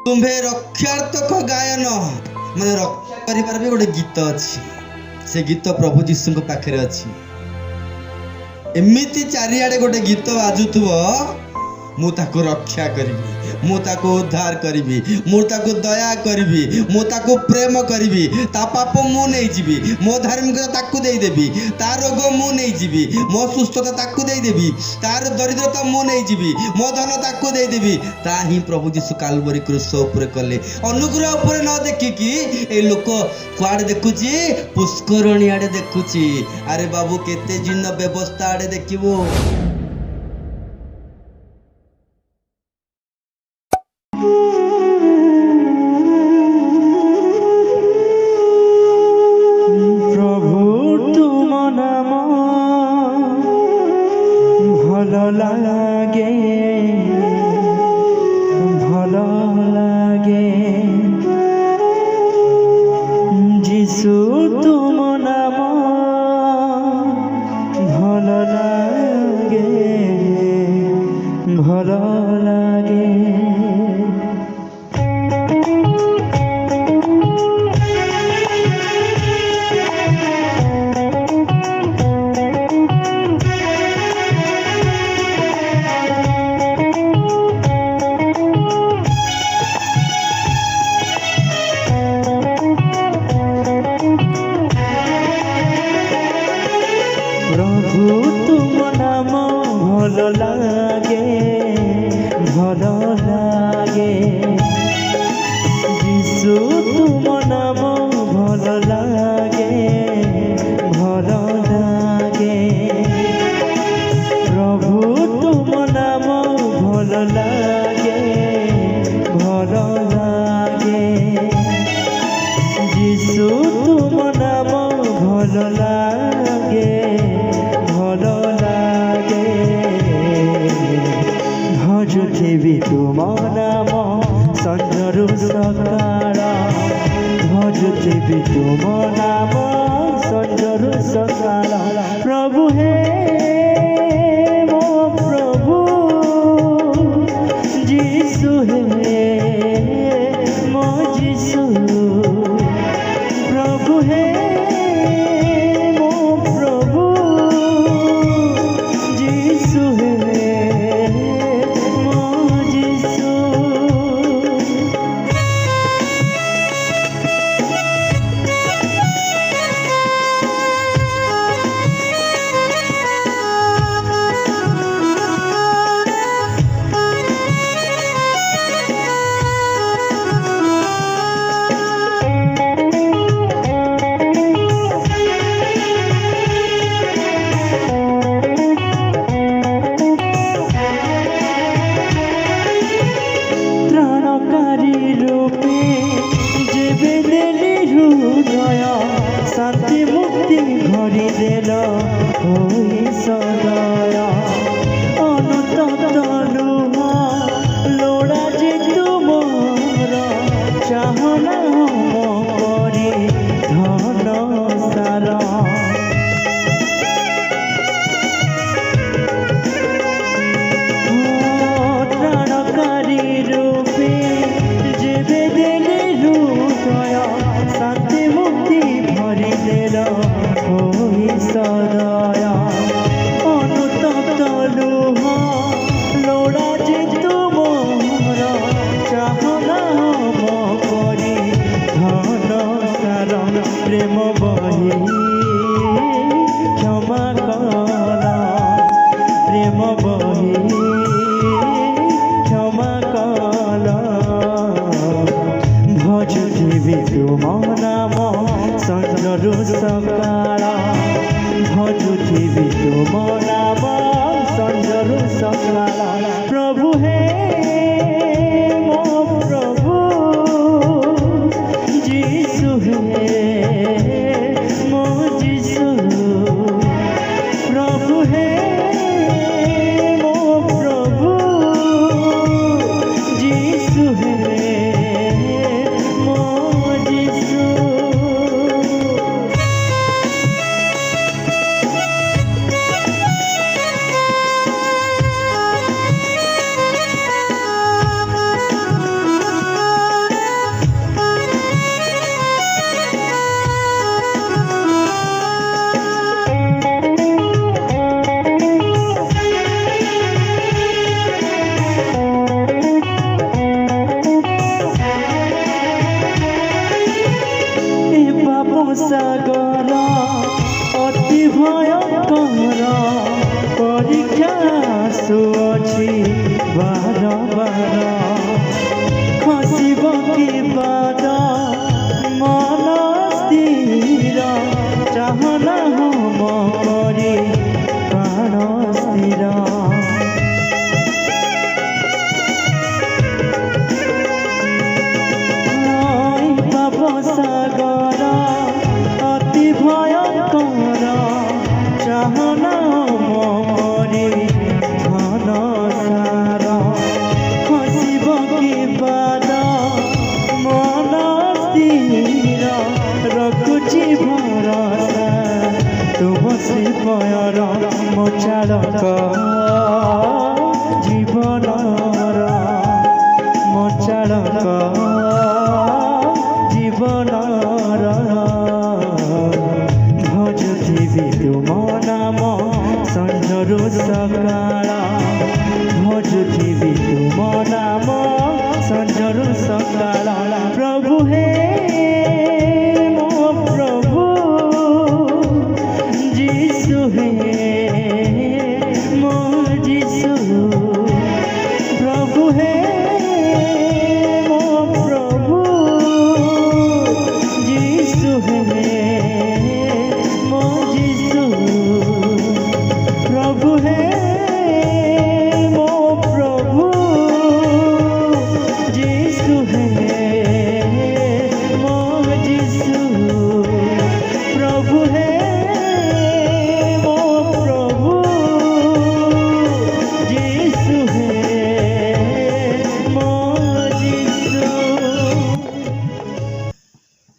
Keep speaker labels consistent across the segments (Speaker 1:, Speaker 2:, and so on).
Speaker 1: तुम्हें रक्षार्थक गायन माने रक्षा करिबार भी गोटे गीत अच्छी से गीत प्रभु जीशु पाखे अच्छी एमती चारिआडे गोटे गीत बाजुथुव मु ताको रक्षा करी मु ताको उद्धार करी मु ताको दया करी मु ताको प्रेम करी ता पाप मु नहीं जीवी मो धार्मिकता ताकू दे देबी ता रोग मु नहीं जीवी मो सुस्थता ताकू दे देबी तार दरिद्रता मु नहीं जीवी मो धन ताकू दे देबी ता ही प्रभु जीशु कालवरी क्रूस ऊपर कले अनुग्रह ऊपर न देखिकी ए लोक कुआडे देखुची पुष्करणी आडे देखुची अरे बाबू केते जिन व्यवस्था आडे देखिबो
Speaker 2: ଆସୁଅଛି ବାର ବାର ଖସିବ କି ବାଦ ମନ ସ୍ଥିର ଚାହନା ହୋମ କରି ପ୍ରାଣ ସ୍ଥିର ସାଗର ଅତି ଭୟଙ୍କର ଚାହନା ମୋରି ଘନ ସାର ଖସିବ କି ବାଦ ମନ ସ୍ଥିର ରଖୁଛି ଭରସା ତୁମ ଶ୍ରୀପୟର ମୋ ଚାଳକ ଜୀବନର ମୋ ଚାଳକ জীবনর ভজুথিবি তুম নাম সঞ্জরু সকাল ভজুথিবি তুম নাম সঞ্জরু সকাল প্রভু হে মো প্রভু যিশু হে মো যিশু প্রভু হে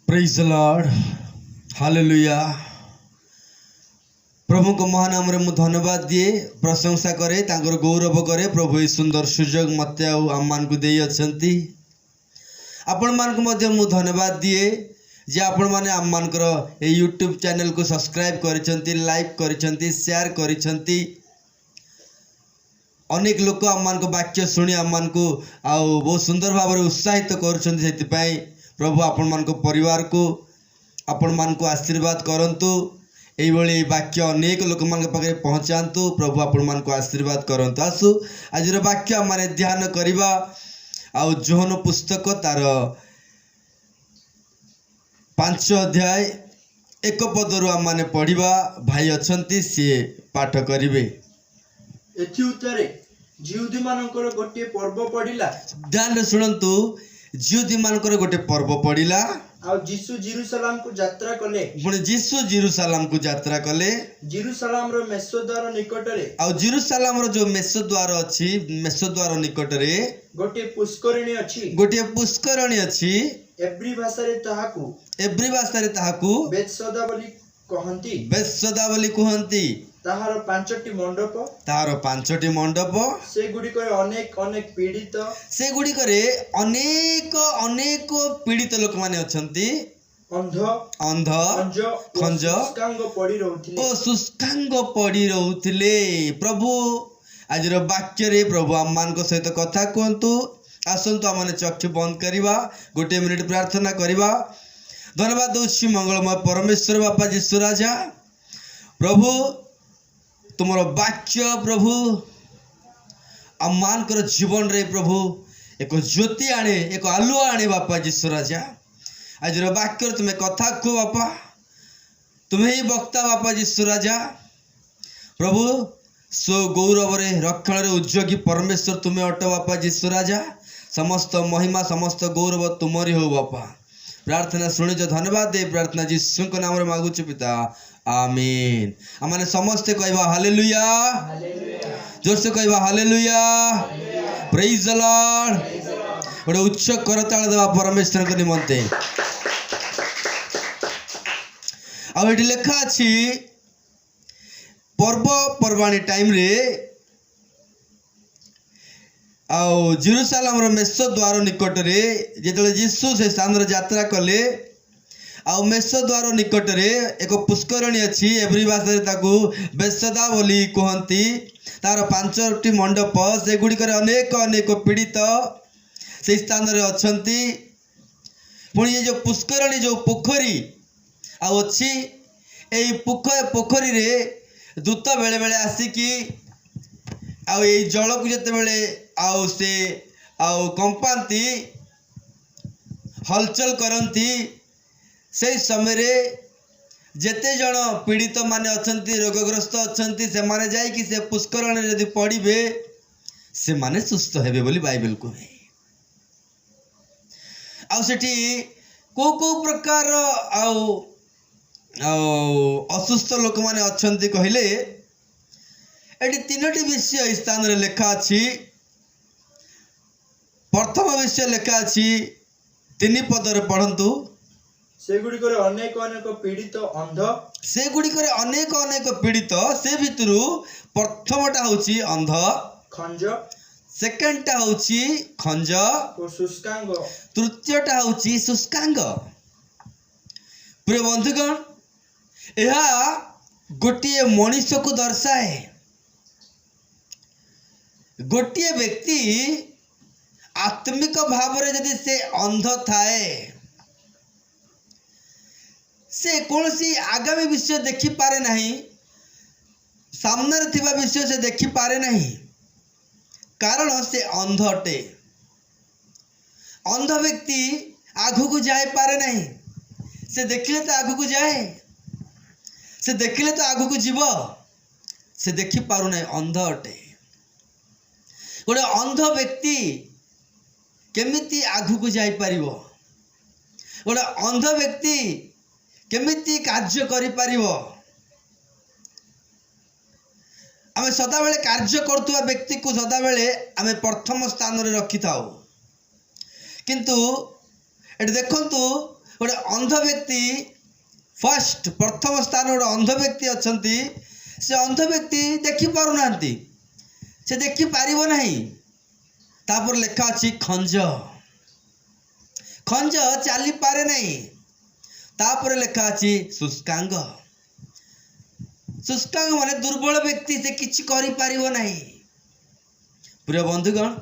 Speaker 1: प्रेज द लॉर्ड हालेलुया प्रभु को महानाम रे मु धन्यवाद दिए प्रशंसा करे तांकर गौरव करे प्रभु ये सुंदर सुजोग मते आम मान को देई अछंती आपण मान को मध्य मु धन्यवाद दिए जे आपण माने आम मानकर ए यूट्यूब चैनल को सब्सक्राइब करिसंती लाइक करिसंती शेयर करिसंती अनेक लोक आम मान को वाक्य सुनी आम मान को आ बहुत सुंदर भाव में उत्साहित करुछंती सेति पई प्रभु आपण मान को परिवार को आपण मान को आशीर्वाद करंतु एई भली वाक्य अनेक लोक मान पाखे पहुंचातु प्रभु आपण मान को आशीर्वाद करंतु आसु आज वाक्य माने ध्यान करिबा आ जोहन पुस्तक तार 5 अध्याय 1 पदरु आम माने पढ़िबा भाई अछंती से पाठ करिवे
Speaker 3: एथि उत्तरे जिहुदी मानकर गोटे पर्व पड़िला
Speaker 1: ध्यान रे सुनंतु जिहुदी मानकर गोटे पर्व पड़िला
Speaker 3: आ जीसु जेरूशलेम को यात्रा कले
Speaker 1: पुणी जीसु जेरूशलेम को यात्रा कले
Speaker 3: जेरूशलेम रो मेसोद्वार निकटरे
Speaker 1: आ जेरूशलेम रो जो मेसोद्वार अछि मेसोद्वार निकटरे गोटे पुष्करणी अछि
Speaker 3: एब्री भाषा रे ताहाकू बेतसदा बोली कहंती ताहार 5टी मंडप से गुडी करे अनेक पीड़ित लोक माने अछंती अंध खंज शुष्कांग पड़ी रहउथिले प्रभु आज वाक्य रे प्रभु आम मान को सहित कथा कहतु आसतु आम चक्षु बंद करवा गोटे मिनिट प्रार्थना करवा धन्यवाद दौची मंगलमय परमेश्वर बापा जीशु राजा प्रभु तुम वाक्य प्रभु आम मानकर जीवन रे प्रभु एक ज्योति आने एक आलुआ आने बापा जीशु राजा आज वाक्य तुम्हें कथा कह बापा तुम्हें ही वक्ता बापा जीशु राजा प्रभु सो गौरव रे रक्षण रे उद्योगी परमेश्वर तुम्हें अट बापा जीशु राजा समस्त महिमा समस्त गौरव तुमरी हो बापा प्रार्थना शुणी जो धन्यवाद दे प्रार्थना जीशु को नाम रे मागुछु पिता आमीन आमने समस्ते कहबा हालेलुया जोर से कहबा हालेलुया प्रेज द लॉर्ड गोटे उच्च करताल देवा परमेश्वर को निमंते आ एटी लेखा अछि पर्व पर्वाणी टाइम रे आओ जेरूशलेम रो मेसो द्वार निकट रे जेतले यीशु से स्थान रे यात्रा कले आउ मेसो द्वार निकट रे एक पुष्करणी अछि एवरी भाषा रे ताकू बेसदा बोली कहंती तार 5टी मंडप से गुडी करे अनेक अनेक पीड़ित से स्थान रे अछंती पुणी ये जो पुष्करणी जो पोखरी आ अछि एई पोखरी रे दूत बेले बेले आसी कि आउ ये जल को जिते बेले आउ से आउ कंपाती हलचल करती से समय रे जेते जन पीड़ित माने अछंती रोगग्रस्त अछंती से माने जाई कि से पुष्करण यदि पड़िबे से माने सुस्थ हेबे बोली बाइबल को है। आउ सेठी को प्रकार आउ असुस्थ लोक माने अछंती कहले एटी तीनोटी विषय स्थान रे लेखा अछि। प्रथम विषय लेखा अछि 3 पद रे पढ़ंतु
Speaker 4: सेगुड़िकर अनेक अनेक पीड़ित अंध
Speaker 3: सेगुड़िकर अनेक अनेक पीड़ित से भितरु प्रथमटा होची अंध
Speaker 4: खंज
Speaker 3: सेकेंडटा होची खंज
Speaker 4: और शुष्कांग
Speaker 3: तृतीयटा होची शुष्कांग। प्रिय बंधुगण यह गोटे मनुष्य को दर्शाए। गोटे व्यक्ति आत्मिक भाव रे यदि से अंध थाए से कौन सी आगामी विषय देखी पारे नहीं, सामने थिबा विषय से देखी पारे नहीं, कारण से अंध अटे। अंध व्यक्ति आगु को जाए पारे नहीं, से देखिले तो आगु को जाए, से देखिले तो आगु को जीव, से देखी पारु नहीं, अंध अटे। गोटे अंध व्यक्ति केमिति आगु को जाई परिवो, गोटे अंध व्यक्ति केमिति कार्य करि परिवो। आमे सदा बेले कार्य करतुवा व्यक्ति को सदा बेले आमे प्रथम स्थान रे रखि थाउ, किंतु एट देखंतु गोटे अंध व्यक्ति फर्स्ट प्रथम स्थान गोटे अंध व्यक्ति अछंती। से अंध व्यक्ति देखि पारु नांती, से देखि पारिबो नहीं। तापर लेखा अछि खंज, खंज चाली पारे नहीं। तापर लेखा अछि शुष्कांग, शुष्कांग माने दुर्बल व्यक्ति, से किछि करि पारिबो नहीं। प्रिय बंधुगण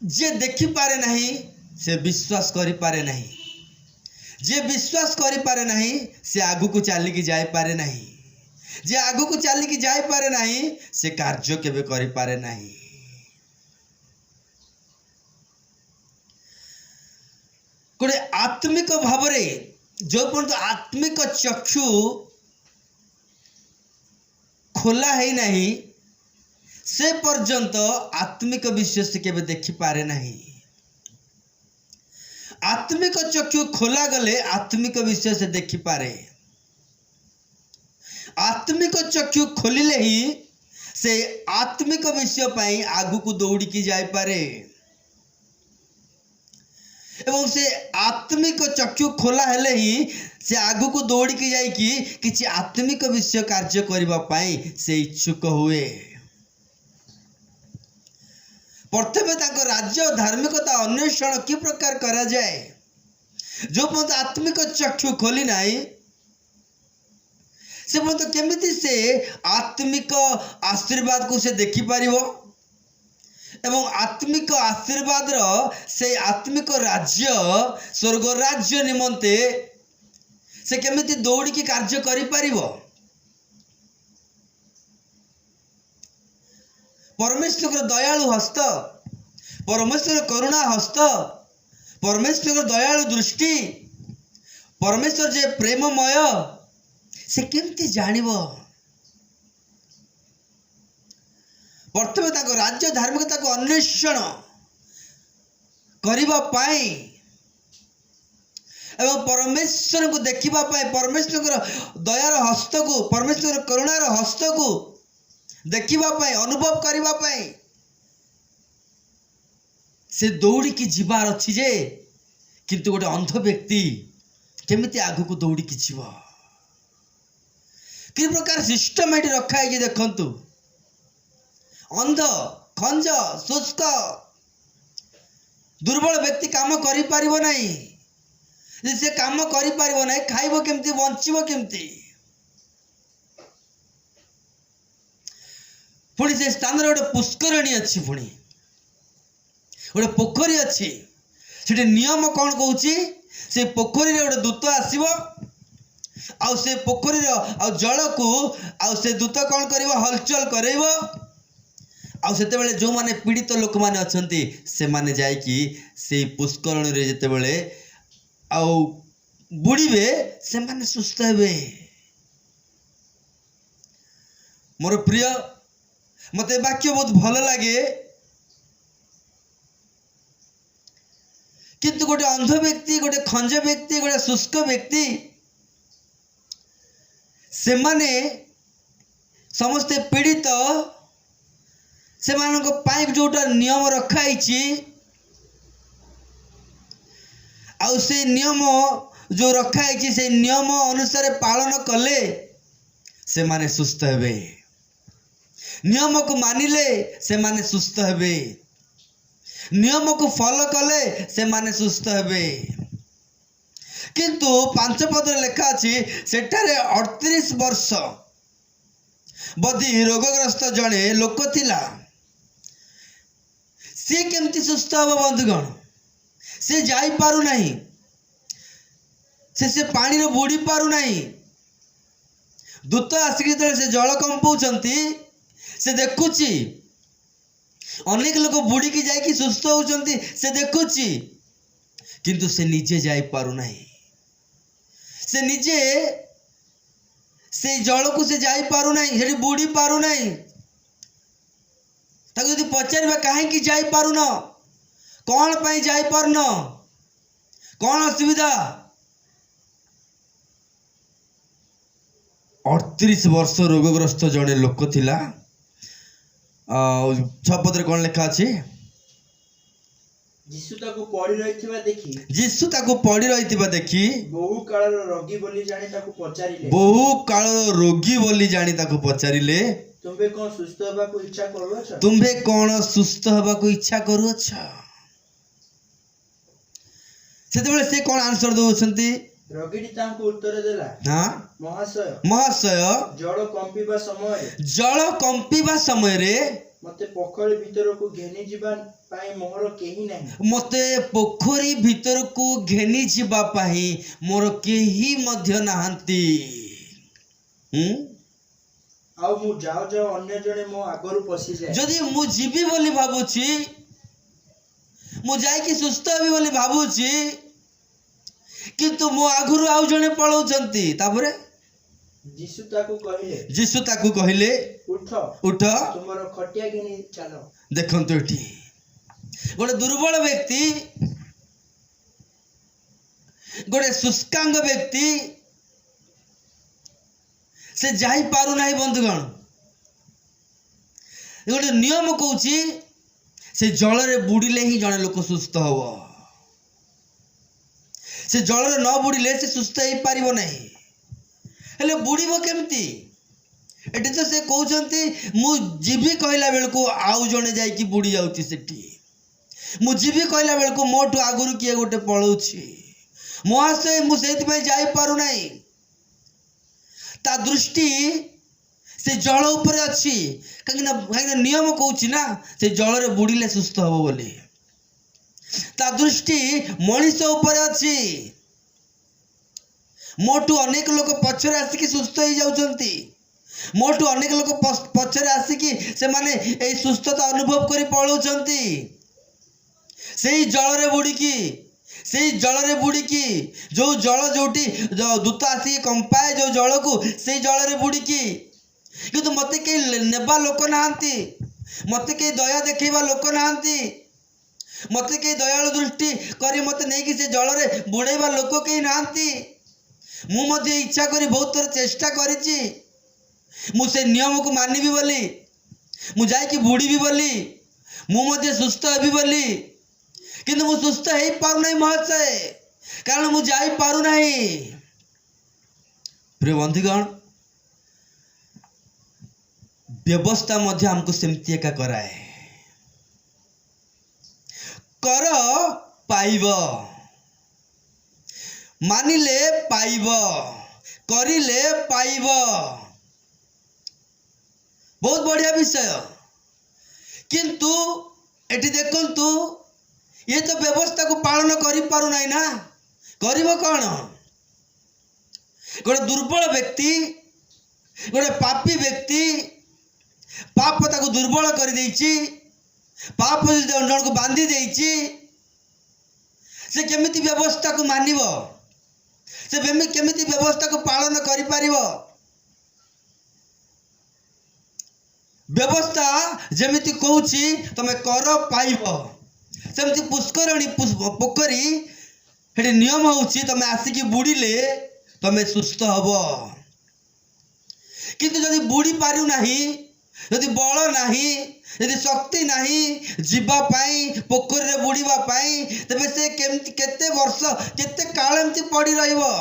Speaker 3: जे देखि पारे नहीं से विश्वास करि पारे नहीं, जे विश्वास करि पारे नहीं से आगु को चाली की जाय पारे नहीं, जे आगु को चाली की जाय पारे नहीं से कार्य केबे करि पारे नहीं। गोटे आत्मिक भाव रे जो पर्यंत आत्मिक चक्षु खोला है नहीं से पर्यंत आत्मिक विषय से केबे देखि पारे नहीं। आत्मिक चक्षु खोला गले आत्मिक विषय से देखि पारे। आत्मिक चक्षु खोलिले ही से आत्मिक विषय पाई आगु को दौड़ी की जाय पारे। एवं से आत्मिक चक्षु खोला हेले ही से आगु को दौड़ी की जाय कि किछि आत्मिक विषय कार्य करिबा पाई से इच्छुक हुए। प्रथमे ताको राज्य धार्मिकता अन्वेषण कि प्रकार करा जाए, जो पर्यंत आत्मिक चक्षु खोली नाही से पर्यंत केमिति से आत्मिक आशीर्वाद को से देखि पारिबो एवं आत्मिक आशीर्वाद से आत्मिक राज्य स्वर्ग राज्य निमंते से केमिति दौड़ी की कार्य करि पारिबो। परमेश्वर दयालु हस्त, परमेश्वर करुणा हस्त, परमेश्वर दयालु दृष्टि, परमेश्वर जे प्रेममय से केमती जानिबो। प्रथमे ताको राज्य धार्मिकता को अन्वेषण करिबा पाई एवं परमेश्वर को देखिबा पाई, परमेश्वर दयार हस्त को, परमेश्वर करुणार हस्त को देखिबा पाई, अनुभव करिबा पाई से दौड़ी की जीवार अच्छी जे, किंतु गोटे अंध व्यक्ति केमिति आगु को दौड़ी की जीव कि प्रकार सिस्टम एटी रखा है। देखंतु अंध खंज शुष्क दुर्बल व्यक्ति काम करि पारिबो नहीं, से काम करि पारिबो नहीं, खाइबो केमती, बंचिबो केमती। पुणी से स्थान रे गोटे पुष्करणी अच्छी, पुणी गोटे पोखरी अच्छी। सेठी नियम कौन कहूची, से पोखरी रे गोटे दूत आसीबो आउ से पोखरीर आउ जल को आउ से दूत कौन करिवो हलचल करेइबो आउ सेते बेले जो माने पीड़ित लोक माने अछंती से माने जाय कि से पुष्करण रे जेते बेले आउ बुड़ीबे से माने सुस्थ हेबे। मोर प्रिय मते वाक्य बहुत भल लगे किंतु गोटे अंध व्यक्ति गोटे खंज व्यक्ति गोटे शुष्क व्यक्ति से माने समस्ते पीड़ित से मानको पाई जोटा नियम रखाई आउ से नियम जो रखाई से नियम अनुसार पालन कले से माने सुस्थ हेबे नियम को मानिले से माने सुस्थ हेबे नियम को फॉलो कले से माने सुस्थ हेबे। किंतु 5 पद लेखा अछि सेठारे 38 वर्ष बदी रोगग्रस्त जड़े लोक थिला सी केमती सुस्थ हब बंधुगण से जाई पारु नहीं से पानी रो बुड़ी पारु नहीं दूत आसिक से जल कंपाउछंती से देखुची अनेक लोग बुड़ी की जाई सुस्थ होउछंती से देखुची किंतु से निजे जाई पारु नहीं से निजे से जल को से जाई पारु नहीं सेठी बुड़ी पारु नहीं ताको यदि पचारिबा काहे कि जाई पारु न कौन पाई जाई पारु न कौन असुविधा 38 वर्ष रोगग्रस्त जड़े लोक थिला 6 पदरे कौन लेखा अछि
Speaker 4: जीशु ताको पड़ी रहिथिबा देखि
Speaker 3: जीशु ताको पड़ी रहिथिबा देखि
Speaker 4: बहु काल रोगी बोली जानि ताको पचारिले
Speaker 3: बहु काल रोगी बोली जानि ताको पचारिले
Speaker 4: तुम्बे कोन सुस्थ होबा को इच्छा करूछ
Speaker 3: तुम्बे कोन सुस्थ होबा को इच्छा करूछ सेते बेले से कोन आंसर दोछंती
Speaker 4: रोगीटी तांको उत्तर देला
Speaker 3: हां महाशय जल कंपीबा समय रे
Speaker 4: मते पोखरी भीतर को घेनी जीवा पाई मोर केही नाही
Speaker 3: मते पोखरी भीतर को घेनी जीवा पाई मोर केही मध्य नाहंती
Speaker 4: आउ मु जाओ जाओ अन्य जने मो आगरु पसी जाय
Speaker 3: जदी मु जीवी बोली भाबुची मु जाय कि सुस्थ हेबी बोली भाबुची किंतु मो आगुरु आउ जने पळौचंती तापरे जीशु ताकू कहिले उठ उठ
Speaker 4: तुमरो खटिया घेनी चलो
Speaker 3: देखंतु एठी गोटे दुर्बल व्यक्ति गोटे शुष्कांग व्यक्ति से जाई पारु नाही बंधुगण गोटे नियम कहूची से जल रे बुड़ीले ही जने लोक सुस्थ हबो से जल रे न बुड़ीले से सुस्थ हे पारिबो नाही हेले बुड़ीबो केमती एटी तो से कहउचंती मु जीवी कहला बेलको आउ जने जाई कि बुड़ी जाउती सेठी मु जीवी कहला बेलको मोठो आगुरु किए गोटे पळौछि महाशय मु सेति पय जाई पारु नाही ता दृष्टि से जल ऊपर अछि काहे नियम कहउछि ना से जल रे बुड़ीले सुस्थ हबो बोली ता दृष्टि मनीष ऊपर अछि मोटू अनेक लोक पछरे आसिकी सुस्थ हो जाउछंती मोटू अनेक लोक पछरे आसिकी से माने ए सुस्थता अनुभव करी पळौछंती सेही जल रे बुड़ी की जो जल जोटी दूत आसिकी कंपाए जो जल को सेही जल रे बुड़ी की किंतु मते के नेबा लोक नाहंती मते के दया देखैबा लोक नाहंती मते के दयालु दृष्टि करी मते नै कि से जल रे बुड़ैबा लोक के नाहंती मु मध्य इच्छा करी बहुत थोर चेष्टा करिछि मु से नियम को मानिबी बोली मु जाय कि बुड़ीबी बोली मु मध्य सुस्थ हेबी बोली किंतु मु सुस्थ हे पारु नाही महाशय कारण मु जाई पारु नाही। प्रिय बंधुगण व्यवस्था मध्य हमको सेमती एका कराए कर पाइब मानिले पाइब करिले पाइब बहुत बढ़िया विषय किंतु एटी देखंतु ये तो व्यवस्था को पालन करि पारु नाही ना करिबो कोन गोटे दुर्बल व्यक्ति, गोटे पापी व्यक्ति, पाप ताको दुर्बल कर देइछि, पाप जन को बांधी देइछि, से केमिति व्यवस्था को मानिबो, से केमिति व्यवस्था को पालन करि परिबो। व्यवस्था जेमिति कहूछि तमे कर पाइब, सेमिति पुष्करणी पोखरी हेटी नियम होछि तमे आसिकी बुड़ीले तमे सुस्थ हब। किंतु जदि बुड़ी पारु नाही, यदि बल नाही, यदि शक्ति नाही जीवा पाई पोखरी रे बुड़ीबा पाई, तबे से केमिति केते वर्ष केते काल एमति पड़ी रहिबो।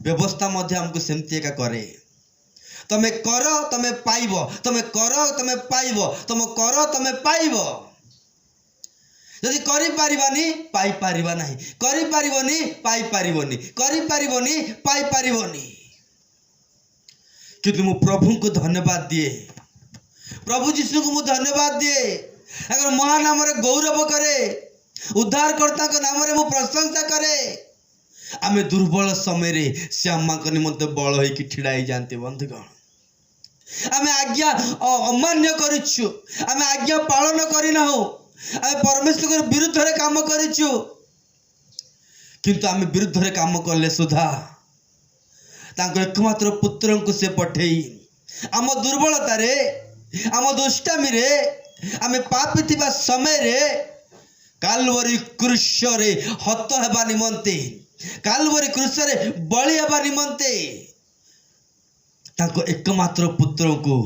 Speaker 3: व्यवस्था मध्य हमको सेमति एका करे, तमे कर तमे पाइब, तमे कर तमे पाइब, तमे कर तमे पाइब। यदि करि पारिबानी पाई पारिबा नाही, करि पारिबनी पाई पारिबनी, करि पारिबनी पाई पारिबनी। किंतु मु प्रभु को धन्यवाद दिए, प्रभु जीशु को मु धन्यवाद दिए, अगर महानाम रे गौरव करे, उद्धारकर्ता को नाम रे मु प्रशंसा करे। आमे दुर्बल समय रे श्यामा को निमंते बल होई कि ठिड़ाई जानते बंधुगण। आमे आज्ञा अमान्य करिछु, आमे आज्ञा पालन करिना हो, आमे परमेश्वर के विरुद्ध रे काम करिछु। किंतु आमे विरुद्ध रे काम करले सुधा तांको एकमात्र पुत्र को से पठेई आम दुर्बलता रे, आम दुष्टामी रे, आमे पापी थिबा समय रे कालवरी क्रूस रे हत हेबा निमंते, कालवरी क्रूस रे बलि हेबा निमंते तांको एकमात्र पुत्र को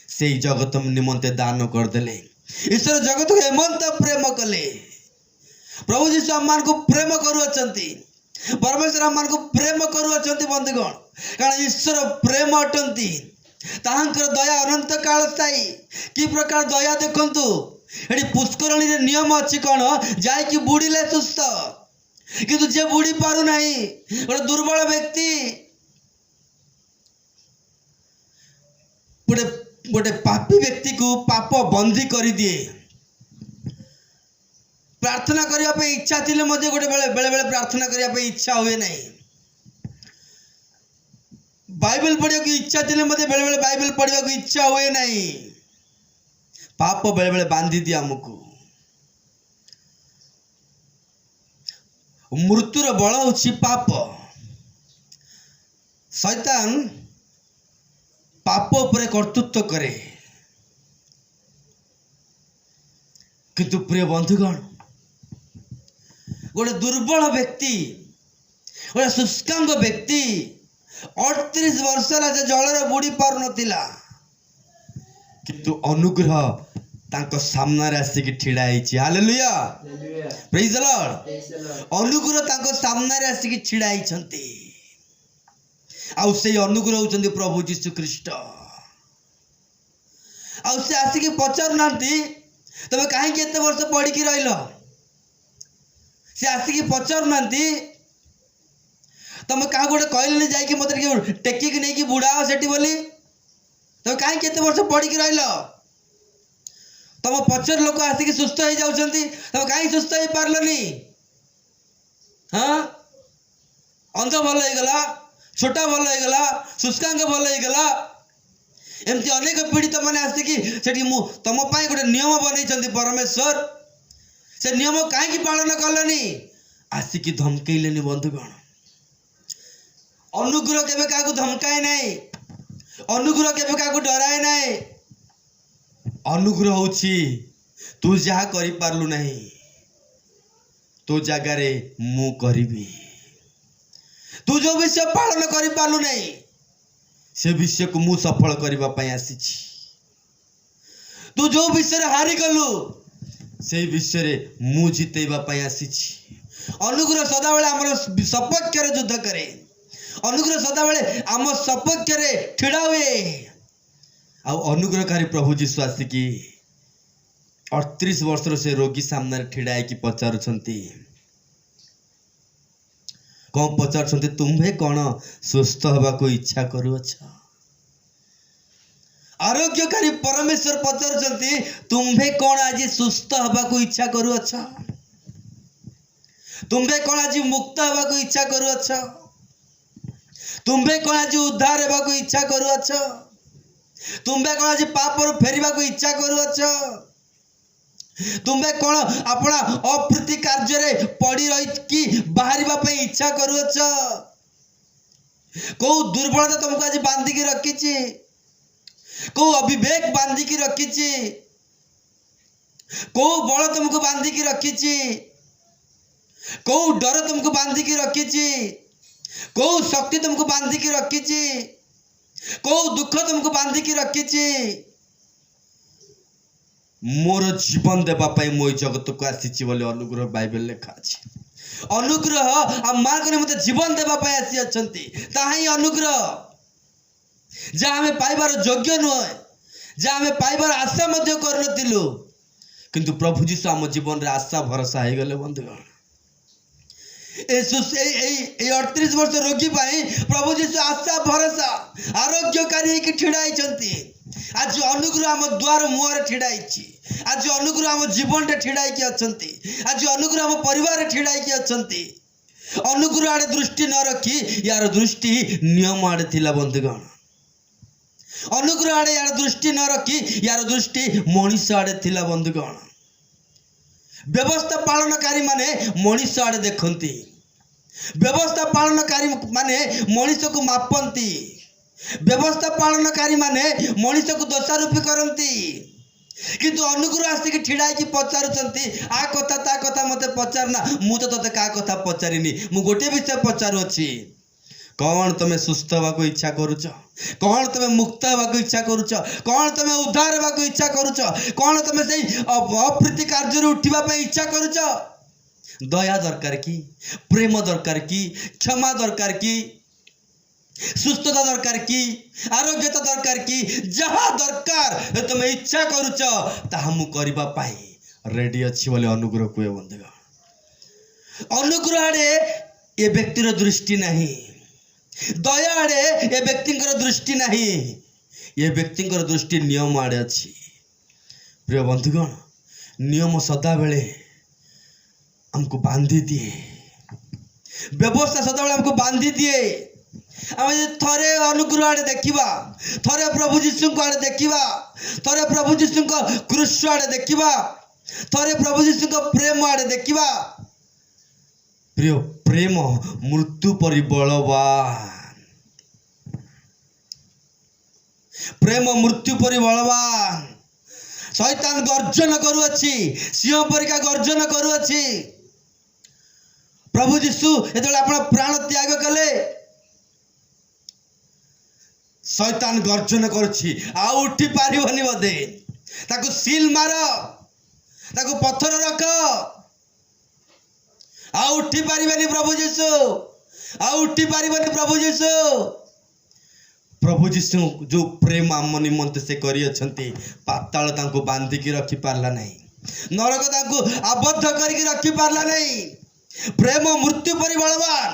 Speaker 3: से जगत निमंते दान कर देले। ईश्वर जगत को एमंत प्रेम कले। प्रभु जीशु आम को प्रेम करुअछंती, परमेश्वर आम को प्रेम करुअछंती बंधुगण। कारण ईश्वर प्रेम अटंती, ताहांकर दया अनंत काल स्थायी। कि प्रकार दया देखंतु, एडी पुष्करणी रे नियम अछि कोन, जाय कि बुड़ीले सुस्थ, किंतु जे बुड़ी पारु नाही, गोटे दुर्बल व्यक्ति, गोटे पापी व्यक्ति को पाप बंदी कर दिए। प्रार्थना करिया पे इच्छा थिले मध्ये गोटे बेले बेले प्रार्थना करिया पे इच्छा हुए नहीं। बाइबल पढ़िया की इच्छा थिले मध्ये बेले बेले बाइबल पढ़िया की इच्छा हुए नहीं। पाप बेले बेले बांधी दिया हमको। मृत्युर बल होछि पाप। शैतान पाप उपरे कर्तृत्व करे। किंतु प्रिय बंधुगण, गोटे दुर्बल व्यक्ति, गोटे शुष्कांग व्यक्ति 38 वर्ष से जल बुड़ी पार नथिला, किंतु अनुग्रह तांको सामने आसिक ठिड़ा होइछि। Hallelujah, praise the Lord. अनुग्रह तांको सामने आसिक ठिड़ा होइछंती। आउ से अनुग्रह होउछंती प्रभु जीशु ख्रीष्ट। आउ से आसिक पचार नांती तबे काहे के एते वर्ष पढ़ी कि रहिलो। से आसिक पचार नांती तमे का गोटे कहले जाय कि मते टेकी कि नै कि बुढ़ा सेठी बोली, तबे काहे के एते वर्ष पढ़ी कि रहिलो। तम पचर लोक आसिक सुस्थ हो जाउछंती, तबे काहे सुस्थ हो पारलनी। हां, अंध भल हो गला, छोटा भल हो गला, शुष्कांग भल हो गला। एमती अनेक पीड़ित माने आसिकी सेठी मु तम पाई गोटे नियम बनैछंती परमेश्वर, से नियम काहे कि पालन कलनी। आसिकी धमकेइलेनी बंधुगण। अनुग्रह केबे काकू धमकाए नाही, अनुग्रह केबे काकू डराए नाही। अनुग्रह होछि तू जहा करि पारलु नाही, तो जगह रे मु करिबी। तू जो विषय पालन करि पारलु नाही, से विषय को मु सफल करबा पई आसीछि। तू जो विषय हारि गलु, से विषय रे मु जितेबा पई आसीछि। अनुग्रह सदा बेले हमर सपक्ष रे युद्ध करे। अनुग्रह सदा बेले आम सपक्ष रे ठिड़ा हुए। आ अनुग्रहकारी प्रभु जीशु आसिकी 38 वर्ष से रोगी सामने ठिड़ा कि पचारुछंती। कौन पचारुछंती, तुम्हे कौन सुस्थ हवा को इच्छा करुअछ। आरोग्यकारी परमेश्वर पचारुछंती, तुम्हे कौन आज सुस्थ हवा को इच्छा करुअछ। तुम्हे कौन आज मुक्त हवा को इच्छा करुअछ। तुम्बे कौन आज उद्धार हेबा को इच्छा करूअछ तुम्बे कौन आज पापर फेरिबा को इच्छा करूअछ तुम्बे कौन अपना अप्रीति कार्य रे पड़ी रही कि बाहरिबा पे इच्छा करूअछ को दुर्बलता तुमको आज बांधी की रखी को अविवेक बांधी की रखी को बल तुमको बांधी की रखी को डर तुमको बांधी की रखी को शक्ति तुमको बांधी की रखी को दुख तुमको बांधी की रखी मोर जीवन देवा पाई मो जगत को आसी बोले अनुग्रह बाइबल लिखा अछि अनुग्रह आ मां को मते जीवन देवा पाई आसी अछंती ताही अनुग्रह जा हमें पाइबार योग्य नुह जा हमें पाइबार आशा मध्य करनतिलु किंतु प्रभु जीशु आम जीवन रे आशा भरोसा हो गले बंधुगण 38 वर्ष रोगी पाई प्रभु जीशु आशा भरोसा आरोग्यकारी कि ठिड़ाई आज अनुग्रह आम द्वार मुहर ठिड़ाई आज अनुग्रह आम जीवन रे ठिड़ाई अच्छी आज अनुग्रह आम परिवार ठिड़ाई अच्छी अनुग्रह आड़े दृष्टि न रखी यार दृष्टि नियम आड़े थिला बंधुगण अनुग्रह आड़े यार दृष्टि न रखी यार दृष्टि मनीष आड़े थिला बंधुगण व्यवस्था पालनकारी माने मनीष आड़े देखती व्यवस्था पालनकारी माने मनीष को मापंती व्यवस्था पालनकारी माने मनीष को दोषारोपी करती किंतु अनुग्रह आसिक ठिड़ाई की पचारुचंती आ कथा ता कथा मते पचारना मु तो तते का कथा पचारिनी मु गोटे विषय पचारुछि कौन तुम्हें सुस्थ हवा को इच्छा करुच कौन तुम्हें मुक्त हवा को इच्छा करुच कौन तुम्हें उद्धार हवा को इच्छा करुच कौन तुम्हें से अप्रीति कार्य उठा इच्छा करुच दया दरकार की प्रेम दरकार की क्षमा दरकार की सुस्थता दरकार की आरोग्यता दरकार की जहाँ दरकार तुम्हें इच्छा करुच ताहा मु करबा पाई रेडी अच्छी बोले अनुग्रह कुए बंधुगण अनुग्रह आड़े ए व्यक्तिर दृष्टि नहीं दया आड़े ए व्यक्तिंकर दृष्टि नहीं ये व्यक्तिंकर दृष्टि नियम आड़े अच्छी प्रिय बंधुगण नियम सदा बेले हमको बांधी दिए व्यवस्था सदा बेले हमको बांधी दिए आम थरे अनुग्रह आड़े देखा थरे प्रभु जीशु को आड़े देखा थरे प्रभु जीशु को क्रूस आड़े देखा थरे प्रभु जीशु को प्रेम आड़े देखा प्रिय प्रेम मृत्यु परि बलवान प्रेम मृत्यु परि बलवान शैतान गर्जन करुअछि सिंह परिका गर्जन करुअछि प्रभु जीशु एतले आपण प्राण त्याग कले शैतान गर्जन करुछि आ उठी पारिबनी बदे ताकू सील मार ताकू पत्थर रख आ उठी पारिबनी प्रभु जीशु आ उठी पारिबनी प्रभु जीशु जो प्रेम आम निमंते से करी अछंती पाताल तांको बांधी की रखी पारला नहीं नरक तांको आबद्ध करके रखी पारला नहीं प्रेम मृत्यु परि बलवान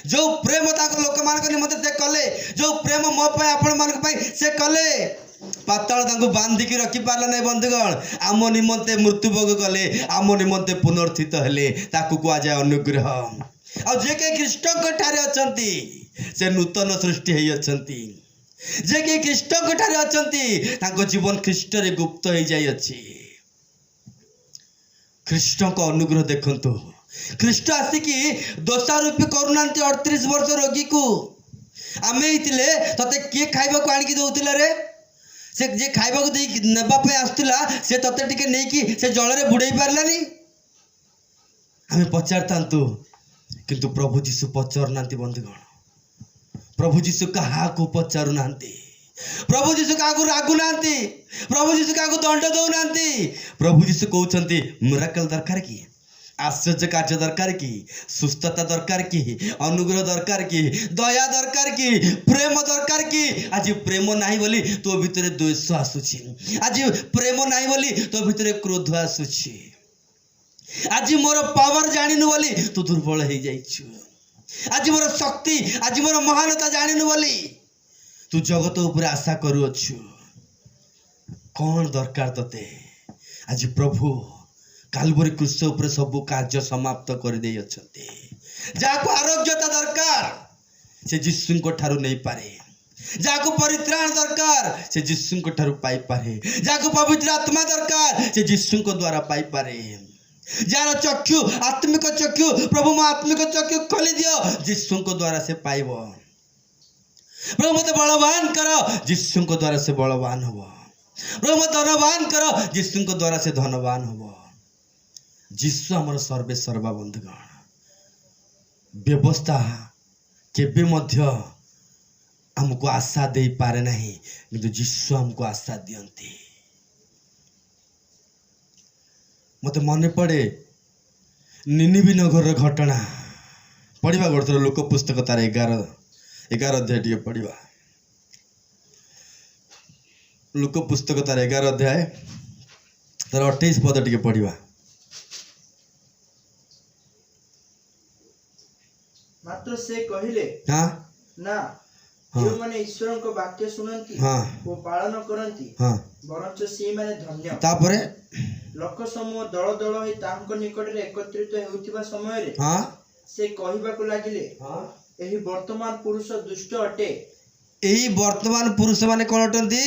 Speaker 3: जो प्रेम तांको लोक मान निमंते से कले जो प्रेम मो पे आपण मान से कले पाताल तांको बांधी की रखी पारला नहीं बंधुगण आम निमंते मृत्यु भोग कले आम निमंते पुनर्थित हेले ताकू कुआ जाय अनुग्रह आ जे के ख्रीष्ट ठारे अछंती से नूतन सृष्टि हेई अछंती जे के ख्रीष्ट ठारे अछंती तांको जीवन ख्रीष्ट रे गुप्त हेई जाय अछि ख्रीष्ट को अनुग्रह देखंतु ख्रीष्ट आसिकी दोषारोपी करूनांती 38 वर्ष रोगी को आमे हितले तते के खाइबा को आनी की दउतिला रे से जे खाइबा को देई नेबा पे आस्तुला से तते टिके नै की से जळ रे बुडई पारलानी आमे पचारतांतु किंतु प्रभु जीशु पचार नांती बंधुगण प्रभु जीशु कहा को पचारु नांती प्रभु जीशु का को रागु नांती प्रभु जीशु का को दंड दउ नांती प्रभु जीशु कहउछंती मिराकल दरकार की आश्चर्य कार्य दरकार की सुस्थता दरकार की अनुग्रह दरकार की दया दरकार की प्रेम दरकार की आज प्रेम नाही बोली तो भितर द्वेष आसुची आज प्रेम नाही बोली तो भितर क्रोध आसुची आज मोर पावर जानिनु बोली तू दुर्बल हो जाइछु आज मोर शक्ति आज मोर महानता जानिनु बोली तू जगत ऊपर आशा करूअछु कौन दरकार तते आज प्रभु कालवरी क्रूस सब कार्य समाप्त कर दे जाको आरोग्यता दरकार से यीशु ठारू नहीं पारे। जाको परित्राण दरकार से यीशु ठारू पाई पारे। जाको पवित्र आत्मा दरकार से यीशु द्वारा पाई पारे। जार चक्षु आत्मिक चक्षु प्रभु मो आत्मिक चक्षु खोली दियो यीशु द्वारा से पाइब। प्रभु मत बलवान कर यीशु द्वारा से बलवान हब। प्रभु मत धनवान कर यीशु द्वारा से धनवान हब। यीशु आमर सर्वे सर्वा बंधुगण। व्यवस्था केबे मध्य हमको आशा दे पारे नहीं किंतु यीशु हमको आशा दियंती। मत मन पड़े निनिबी नगर घटना पढ़ा गोटे लोक पुस्तक तार 11 अध्याय टे पढ़ा। लोक पुस्तक तार 11 अध्याय तार 28 पद टे पढ़ा।
Speaker 4: मात्र से कहिले
Speaker 3: हाँ
Speaker 4: ना
Speaker 3: हाँ
Speaker 4: जो माने ईश्वर को वाक्य सुनंती
Speaker 3: हाँ
Speaker 4: वो पालन करंती
Speaker 3: हाँ
Speaker 4: बरंच से माने धन्य।
Speaker 3: तापरे
Speaker 4: लोक समूह दल दल होई तांको निकट रे एकत्रित हेउतिबा समय रे
Speaker 3: हाँ
Speaker 4: से कहिबाकु लागिले
Speaker 3: हाँ
Speaker 4: एही वर्तमान पुरुष दुष्ट अटे।
Speaker 3: यही वर्तमान पुरुष माने कौन अटंती?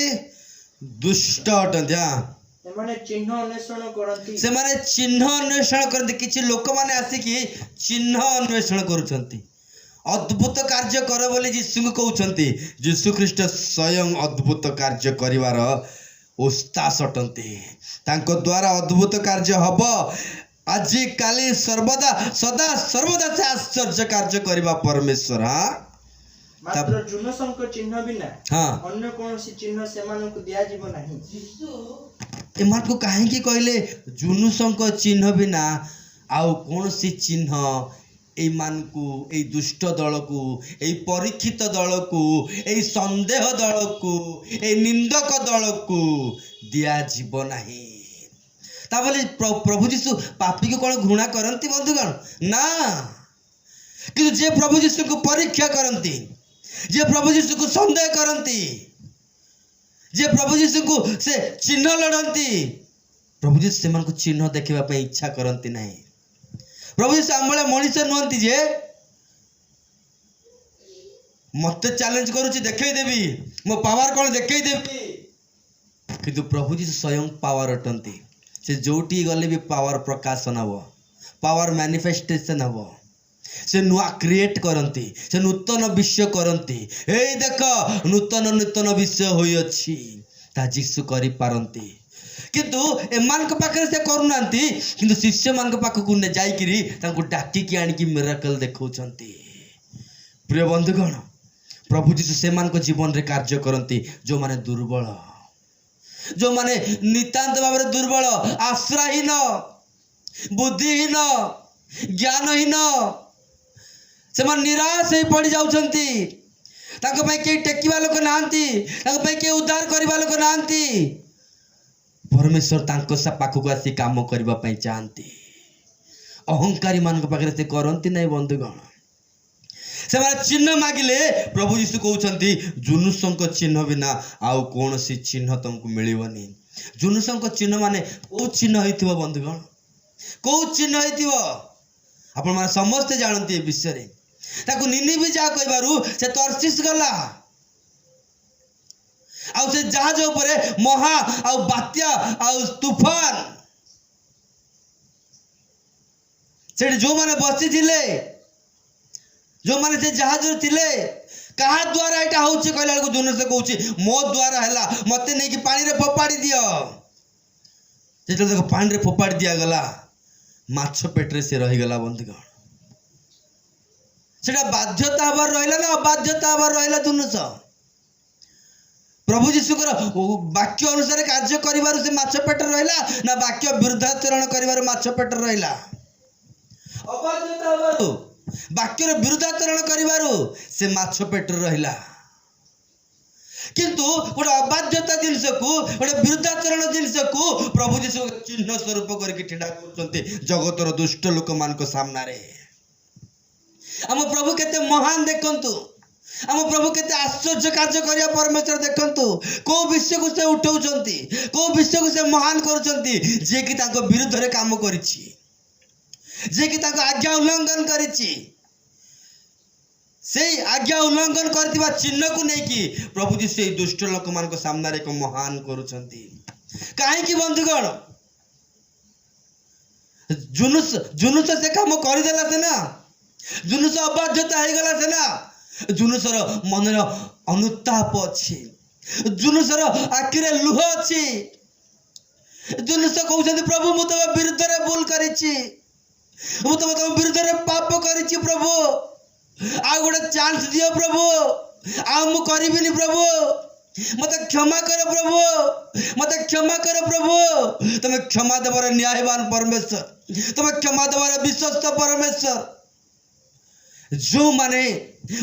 Speaker 3: दुष्ट अटंती। हाँ
Speaker 4: एमाने चिन्ह अन्वेषण करंती।
Speaker 3: से माने चिन्ह अन्वेषण करते। किछि लोक माने आसिकी चिन्ह अन्वेषण करुछंती। अद्भुत कार्य कर बोली यीशु को कहउछंती। यीशु ख्रीष्ट स्वयं अद्भुत कार्य करिवार उस्तास अटंती। तांको द्वारा अद्भुत कार्य हब। आजि काली सर्वदा सदा सर्वदा से आश्चर्य कार्य करिबा परमेश्वर। हाँ
Speaker 4: मात्र जुनसंक चिन्ह बिना
Speaker 3: हाँ
Speaker 4: अन्य कोनोसी चिन्ह सेमानकु दिया जीव नाही।
Speaker 3: एमान को काहेकि कहले जुनुसंक चिन्ह बिना आउ कौन सी चिन्ह एमान को ए दुष्ट दल को ए परीक्षित दल को ए संदेह दल को ए निंदक दल को दिया जीव नाही। ताबले प्रभु यीशु पापी को कौन घृणा करंती बंधुगण? ना, किंतु जे प्रभु यीशु को परीक्षा करंती, जे प्रभु यीशु को संदेह करंती, जे प्रभु यीशु को से चिन्ह लड़ती, प्रभु यीशु से मन को चिन्ह देखा पे इच्छा करती नहीं। प्रभु यीशु आम भाया मनीष नुहति जे मत चैलेंज करुच्ची देखदेवी मो पावर कौन देखदेवी, किंतु प्रभु यीशु स्वयं पावर अटंती। से जोटी गले भी पावर प्रकाशन हम, पावर मैनिफेस्टेशन हम। से नुआ क्रिएट करती, से नूतन विषय करती। ए देख नूतन नूतन विषय होई अछि ता यीशु करि पारंती। किंतु एमान के पाखरे से करूनांती, किंतु शिष्य मान के पाखकु ने जाई किरी तांको डाकी की आनी की मिरेकल देखौचंती। प्रिय बंधुगण, प्रभु यीशु से मान को जीवन रे कार्य करंती जो माने दुर्बल, जो माने नितांत भाव रे दुर्बल, आश्रयहीन, बुद्धिहीन, ज्ञानहीन, से निराश हो पड़ जाउछंती। ताको भाई के टेकिबा लोक नांती, ताको भाई के उद्धार करबा लोक नांती। परमेश्वर तांको सा पाखकु आसी काम करबा पई चाहंती। अहंकारी मान के पाखरे से करंती नै बंधुगण। से माने चिन्ह मागिले प्रभु यीशु कहउछंती जुनुसंक चिन्ह बिना आउ कोन सी चिन्ह तुमको मिलिबनी। जुनुसंक चिन्ह माने को चिन्ह होइथिबो बंधुगण? को चिन्ह होइथिबो आपण माने समस्त जानती ए विषय रे। ताकू निनिबी जा कहबारु से तर्शीस गला, आउ से जहाज उपरे महा आउ बात्या आउ तूफान, से जो माने बसी थिले, जो माने से जहाज रे थिले, कहा द्वारा एटा होउची कहला को जुन से कहउची मो द्वारा हैला, मते नै कि पानी रे फोपाड़ी दियो। जेते देखो पानी रे फोपाड़ी दिया गला, माछ पेटरे से रही गला बंधुगण। सेटा बाध्यता हबार रहिला ना अबाध्यता हबार रहिला दुनुस। प्रभु यीशु वाक्य अनुसार कार्य करिवार से माछ पेटर रहिला ना वाक्य विरुद्धाचरण करिवार माछ पेटर रहिला? अबाध्यता हबार वाक्यर विरुद्धाचरण करिवार से माछ पेटर रहिला। किंतु गोटे अबाध्यता जिनस को गोटे विरुद्धाचरण जिनस को प्रभु यीशु चिन्ह स्वरूप करके ठेडा करछंती जगतर दुष्ट लोक मान को सामना रे। आम प्रभु केते महान देखंतु, आम प्रभु केते आश्चर्य कार्य करिया परमेश्वर देखंतु। को विषय को से उठाउछंती, को विषय को से महान करूछंती जे कि ताको विरुद्ध रे काम करिछि, जे कि ताको आज्ञा उल्लंघन करिछि। से आज्ञा उल्लंघन करथिबा चिन्ह को नहीं कि प्रभु जी से दुष्ट लोक मान को सामने रे को महान करूछंती काहे कि बंधुगण जुनुस से काम कर देला से ना जुनुस अबाध्यता हो गला से ना जुनुसर मनर अनुताप अच्छी जुनुसर आखिरे लुह अच्छी जुनुस कहते प्रभु मु तुम विरुद्ध रे भूल करिछि मु तुम विरुद्ध रे पाप करिछि प्रभु आ गोटे चांस दियो प्रभु आ मु करिबिनी प्रभु मते क्षमा कर प्रभु मते क्षमा कर प्रभु तुम क्षमा देवर न्यायवान परमेश्वर तुम क्षमा देवर विश्वस्त परमेश्वर जो माने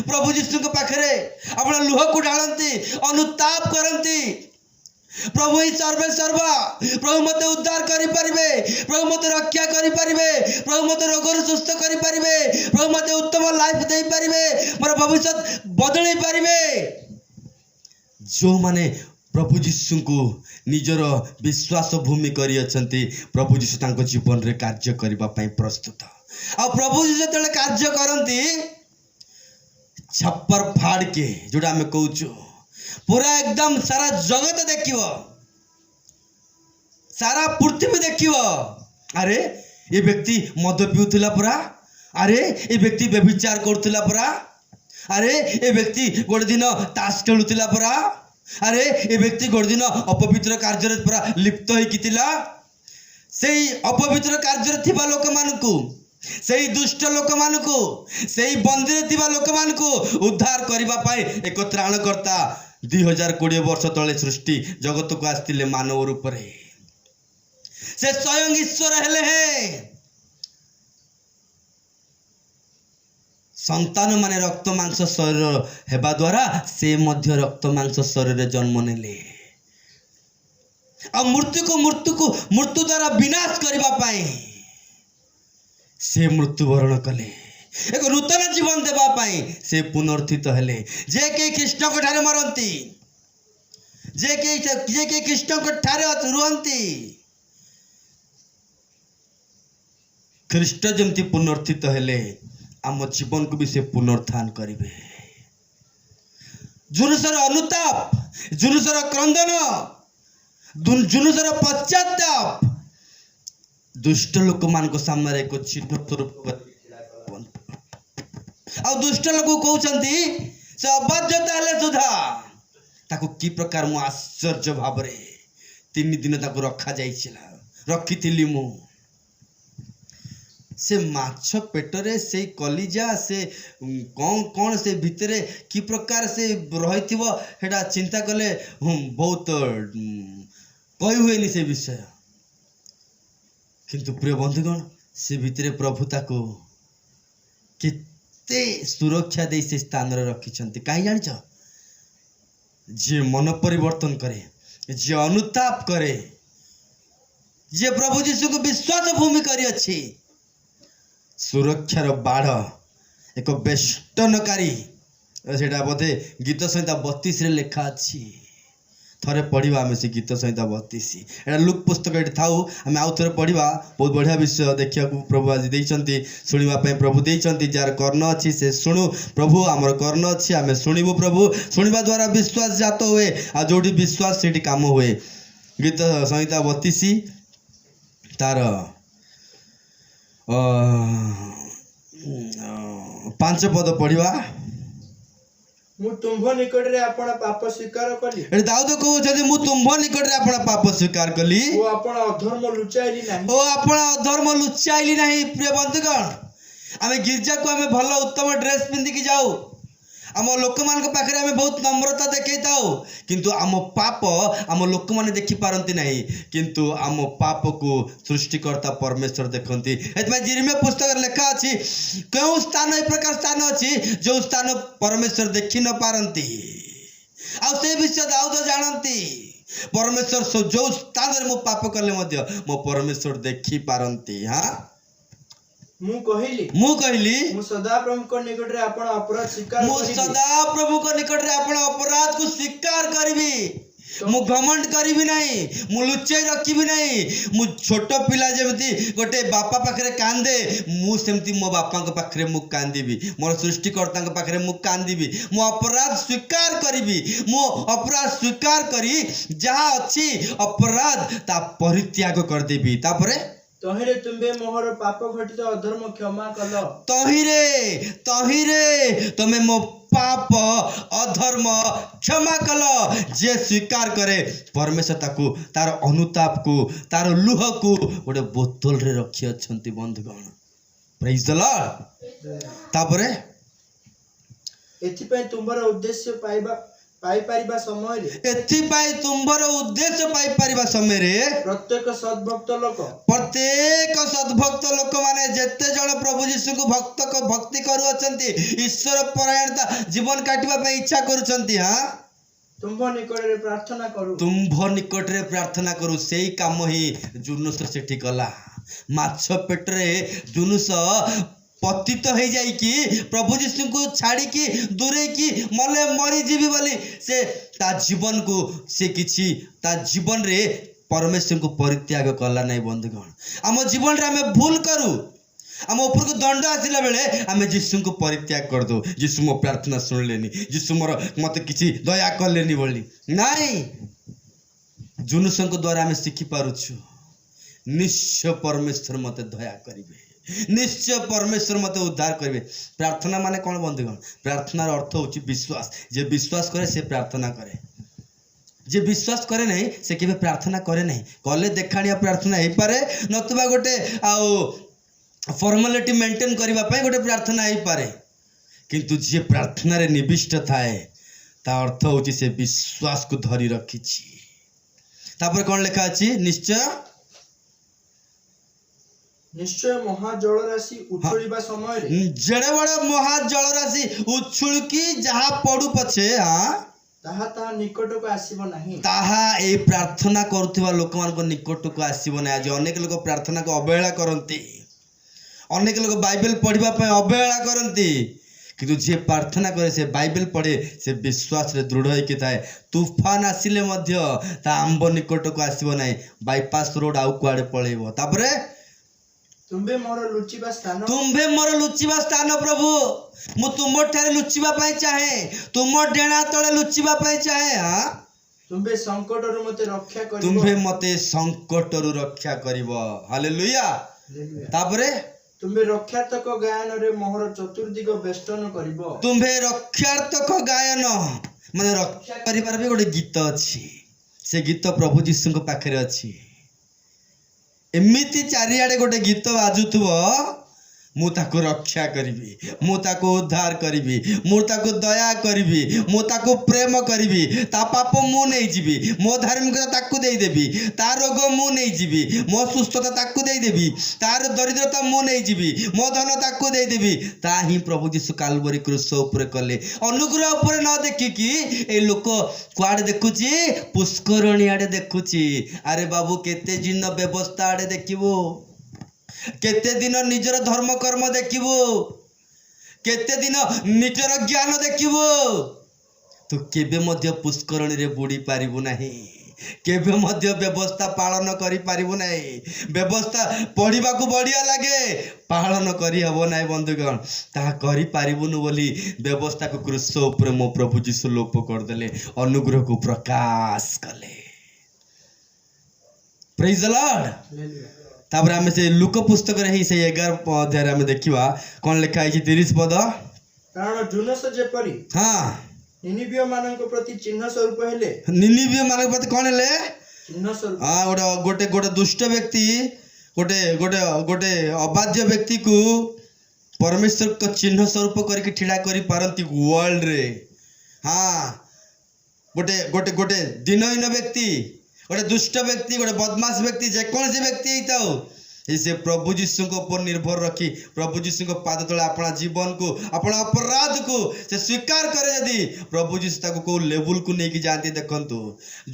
Speaker 3: प्रभु जीशु के पाखरे अपना लुह को डालती अनुताप करती प्रभु ही सर्वे सर्वा प्रभु मते उद्धार करि परिबे प्रभु मते रक्षा करि परिबे प्रभु मते रोगर सुस्थ करि परिबे प्रभु मते उत्तम लाइफ दे परिबे मोर भविष्य बदलै परिबे जो माने प्रभु जीशु को निजर विश्वास भूमि करी अछंती प्रभु जीशु तांको जीवन रे कार्य करबा पई प्रस्तुत आ प्रभु जी जतले कार्य करंती छप्पर फाड़ के जोड़ा हमें कहूँ पूरा एकदम सारा जगत देखियो सारा पृथ्वी देखियो अरे ये व्यक्ति मद पिउथिला परा अरे ये व्यक्ति व्यभिचार करथिला परा अरे ये व्यक्ति गोटे दिन ताश खेलुथिला परा अरे ये व्यक्ति गोटे दिन अपवित्र कार्य परा लिप्त होइकितिला सेही अपवित्र कार्य थिबा लोक मानकू सेही दुष्ट लोक मानकू सेही बंदी थिबा लोक मानकू उद्धार करिबा पाई एक त्राणकर्ता 2020 वर्ष तले सृष्टि जगत को आस्तिले मानव रूप रे से स्वयं ईश्वर हेले हे संतान माने रक्त मांस शरीर हेबा द्वारा से मध्य रक्त मांस शरीर रे जन्म नेले आ मृत्यु द्वारा विनाश करिबा पाई से मृत्युवरण कले एक नूतन जीवन देवा पाई से पुनर्थित हेले जे के कृष्ण को ठारे मरंती जे के कृष्ण को ठारे रुहंती कृष्ण जमती पुनर्थित हेले आम जीवन को भी से पुनर्त्थान करिवे जुनुसर अनुताप जुनुसर क्रंदन जुनुसर पश्चाताप दुष्ट लोक मान को सामने एक चिन्ह स्वरूप आ दुष्ट लोक कहते से अबाध्यता हेले सुधा ताको की प्रकार मु आश्चर्य भाव रे 3 दिन ताको रखा जाइछिला रखिथिली मु से माछ पेटरे से कलिजा से कौन से भितरे की प्रकार से रहिथिबो हेडा चिंता कले बहुत कहि हुएनी से विषय किंतु प्रिय बंधुगण से भितरे प्रभु ताको केते सुरक्षा दे से स्थान रे रखिछंती काई जानिछ जे मन परिवर्तन करे जे अनुताप करे जे प्रभु जीशु को विश्वास भूमि करी अछि सुरक्षार बाढ़ एक बेष्टनकारी सेटा बोधे गीत संहिता 32 रे लेखा अछि थरे पढ़िबा आमे से गीत संहिता 32 एटा लुक पुस्तक एटी थाउ आमे आउ थरे पढ़िबा बहुत बढ़िया विषय देखिया को प्रभु आज देइचंती सुनिबा पय प्रभु देइचंती जार कर्ण अछि से सुनु प्रभु हमर कर्ण अछि आमे सुनिबो प्रभु सुनिबा द्वारा विश्वास जात होए आ जोडी विश्वास सेठी काम होए गीत संहिता 32 तार 5 पद पढ़िबा
Speaker 4: मु तुम्भ निकट रे आपण पाप स्वीकार कली
Speaker 3: ए दाऊद कहउछथि मु तुम्भ निकट रे आपण पाप स्वीकार कली
Speaker 4: ओ आपण अधर्म लुचाइली नाही
Speaker 3: ओ आपण अधर्म लुचाइली नाही प्रिय बंधुगण आमे गिरजा को आमे भलो उत्तम ड्रेस पिंदी की जाऊ आम लोक मान पाखे आम बहुत नम्रता देखई थाउ किंतु आम पाप आम लोक मैंने देखी पारती नहीं किंतु आम पाप को सृष्टिकर्ता परमेश्वर देखती जिर्मिया पुस्तक लेखा अच्छी क्यों स्थान ए प्रकार स्थान अच्छी जो स्थान परमेश्वर देखी न पारती से विषय दाऊद जानती परमेश्वर जो स्थान में मो पाप कले मो परमेश्वर देखी पारती हाँ
Speaker 4: मु कहली मु सदा प्रभु को निकट रे आपण अपराध स्वीकार
Speaker 3: मु सदा प्रभु को निकट रे आपण अपराध को स्वीकार करबी मु घमंड करिबि नाही मु लुचै रखिबि नाही मु छोट पिला जेमती गोटे बापा पाखरे कांदे मु सेमती मो बापा को पाखरे मु कांदीबी मोर सृष्टिकर्ता को पाखरे मु कांदीबी मु अपराध स्वीकार करिबी मु अपराध स्वीकार करी जहा अछि अपराध ता परित्याग कर देबी तापरे
Speaker 4: तहिरे तुम्बे मोहर पाप घटित अधर्म क्षमा कल
Speaker 3: तहिरे तमे मो पाप अधर्म क्षमा कल जे स्वीकार करे परमेश्वर ताकू तार अनुताप को तार लुह को गोटे बोतल रे रखी अछंती बंधुगण प्रेज द लॉर्ड तापरे
Speaker 4: एथिपय तुमर उद्देश्य पाई परिबा समय रे
Speaker 3: एथिपाई तुम्बर उद्देश्य पाई परिबा समय रे
Speaker 4: प्रत्येक सद्भक्त लोक
Speaker 3: माने जेते जण प्रभु यीशु को भक्ति करू अछंती ईश्वर परायणता जीवन काटिबा पे इच्छा करूछंती हां
Speaker 4: तुम्भ निकट रे प्रार्थना करू
Speaker 3: तुम्भ निकट रे प्रार्थना करू सेही काम ही जुनुस सेठी कला माछ पेटरे जुनुस पतित हो जाई कि प्रभु यीशु को छाड़ी की दूरे की मले मरी जीवी बोली से ता जीवन को से किछि ता जीवन रे परमेश्वर को परित्याग कला नहीं बंधुगण आम जीवन रे हमें भूल करू आम ऊपर को दंड आसिला बेले आम यीशु को परित्याग कर दो यीशु मो प्रार्थना सुनलेनी यीशु मोर मते किछि दया करलेनी बोली नहीं जुनुसंक द्वारा आम शिखि पारुछु निश्चय परमेश्वर मते दया करिवे निश्चय परमेश्वर मते उद्धार करेंगे प्रार्थना माने कौन बंधुगण प्रार्थनार अर्थ होची विश्वास जे विश्वास करे से प्रार्थना करे जे विश्वास करे नहीं से केबे प्रार्थना करे नहीं कले देखाणिया प्रार्थना हो पारे नतुबा गोटे आउ फॉर्मालिटी मेंटेन करबा पय गोटे प्रार्थना हो पारे किंतु जे प्रार्थना रे निविष्ट थाए ता अर्थ होची से विश्वास को धरी रखिछि तापर कौन लिखा अछि
Speaker 4: निश्चय महाजल राशि उछुळिबा समय रे
Speaker 3: जेड़े बड़े महाजल राशि उछुळकी जहा पड़ू पछे हां
Speaker 4: ताहा निकट को आसीबो नाही
Speaker 3: ताहा ए प्रार्थना करथुवा लोक मान को निकट को आसीबो नै आज अनेक लोक प्रार्थना को अवहेला करंती अनेक लोक बाइबल पढ़िबा पे अवहेला करंती किंतु जे प्रार्थना करे से बाइबल पढ़े से विश्वास रे दृढ़ होई कि थाए तूफान आसिले मध्य ता आंब निकट को आसीबो नै बाईपास रोड आउ कुआडे पळेबो तापरे
Speaker 4: तुम्बे मोर लुचिबा स्थान प्रभु मु तुम ठारे लुचिबा पई चाहे तुम डेणा तळे लुचिबा पई चाहे हां तुम्बे संकटरु मते रक्षा करिवो
Speaker 3: तुम्बे मते संकटरु रक्षा करिवो हालेलुया तापरे
Speaker 4: तुम्बे रक्षार्थक गायन रे मोहर चतुर्दिग बेष्टन करिवो
Speaker 3: तुम्बे रक्षार्थक गायन माने रक्षा करिबार भी गोटे गीत अछि से गीत प्रभु यीशु को पाखरे अछि एमिति चारिआडे गोटे गीत बाजुथुबो मु ताको रक्षा करिबी मु ताको उद्धार करिबी मु ताको दया करिबी मु ताको प्रेम करिबी ता पाप मु नै जीबी मो धार्मिकता ताको देई देबी ता रोग मु नै जीबी मो सुस्थता ताको देई देबी तार दरिद्रता मु नै जीबी मो धन ताको देई देबी ता ही प्रभु यीशु कालवरी क्रूस ऊपर कले अनुग्रह ऊपर न देखि कि ए लोक कुआडे देखुची पुष्करणी आडे देखुची अरे बाबू केते दिन व्यवस्था आडे देखिबो केते दिन निजर धर्म कर्म देखिबो केते दिन निजर ज्ञान देखिबो तो केबे मध्य पुष्करणी रे बुड़ी पारिबो नाही केबे मध्य व्यवस्था पालन करि पारिबो नाही व्यवस्था पढ़िबा को बढ़िया लागे पालन करि हबो नाही बंधुगण ता करि पारिबोनु बोली व्यवस्था को क्रूस ऊपर मो प्रभु यीशु लोप कर देले अनुग्रह को प्रकाश कले प्रेज द लॉर्ड तापर आमे से लुक पुस्तक रे ही से 11 अध्याय रे देखिबा कोन लिखा है 30 पद
Speaker 4: कारण जुनस जेपरी
Speaker 3: हां
Speaker 4: निनिबियो मानन को प्रति चिन्ह स्वरूप हेले
Speaker 3: निनिबियो मानन प्रति कोन हेले
Speaker 4: चिन्ह स्वरूप
Speaker 3: हां गोटे दुष्ट व्यक्ति गोटे अबाध्य व्यक्ति को परमेश्वर को चिन्ह स्वरूप करके ठिड़ा करी पारंती वर्ल्ड रे हां गोटे दिनहीन व्यक्ति गोटे दुष्ट व्यक्ति गोटे बदमाश व्यक्ति जेकोसी व्यक्ति से प्रभु यीशु को ऊपर निर्भर रखी प्रभु यीशु को पाद तले अपना जीवन को अपना अपराध को से स्वीकार करे यदि प्रभु यीशु ताको को लेवल को लेके जाते देखंतु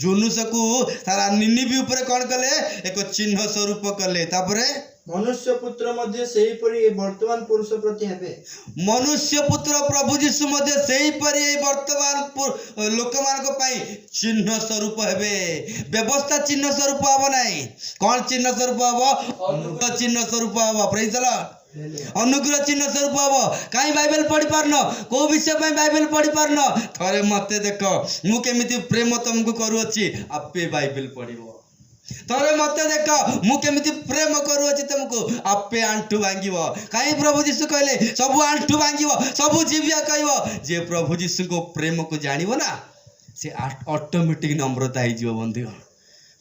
Speaker 3: जुनुस को सारा निनिबी ऊपर कोन कले एक चिन्ह स्वरूप कले तापरे
Speaker 4: मनुष्य पुत्र मध्य सेही परी ए वर्तमान पुरुष प्रति हेबे।
Speaker 3: मनुष्य पुत्र प्रभु जीशु मध्य सेही परी ए वर्तमान लोक मानक पई चिन्ह स्वरूप हेबे। व्यवस्था चिन्ह स्वरूप हबो नाही। कोन चिन्ह स्वरूप हबो? अनुग्रह चिन्ह स्वरूप हबो। Praise the Lord. अनुग्रह चिन्ह स्वरूप हबो। काई बाइबल पढ़ी पारनो? को विषय पई बाइबल पढ़ी पारनो? थरे मते देखो मु केमिति प्रेम तुमको करू अछि आपे बाइबल पढ़िबो। थरे मते देख मु केमिति प्रेम करूअछि तुमको आपे आंठू भांगिबो। काई प्रभु जीशु कहले सब आंठू भांगिबो सब जीविया कहबो। जे प्रभु जीशु को प्रेम को जानिबो ना से ऑटोमेटिक नम्रता हो जीवो बंधु।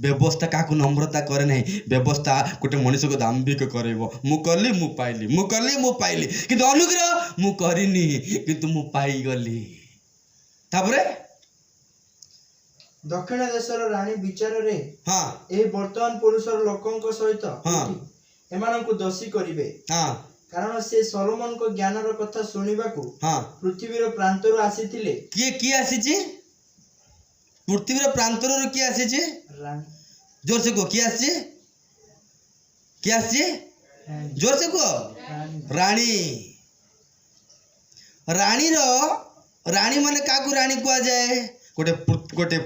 Speaker 3: व्यवस्था काकू नम्रता करे नहीं। व्यवस्था गोटे मनुष्य को दाम्भिक करबो। मु करली मु पाइली मु करली मु पाइली किंतु अनुग्रह मु करिनी किंतु मु पाई गली। तापरे
Speaker 4: दक्षिण देशर रानी विचार रे
Speaker 3: हाँ
Speaker 4: ए वर्तमान पुरुषर लोकंक सहित
Speaker 3: हाँ
Speaker 4: एमानंकु दोषी करिवे।
Speaker 3: हाँ
Speaker 4: कारण से सोलोमन को ज्ञानर कथा सुनिबाकू
Speaker 3: हाँ
Speaker 4: पृथ्वीर प्रांतरु आसीथिले।
Speaker 3: किए आसीची? पृथ्वीर प्रांतरु किए आसीची?
Speaker 4: रानी।
Speaker 3: जोर से को किए आसीची? किए आसीची? जोर से को रानी। रानी रो रानी माने काकू रानी कुआ जाए? गोटे गोटे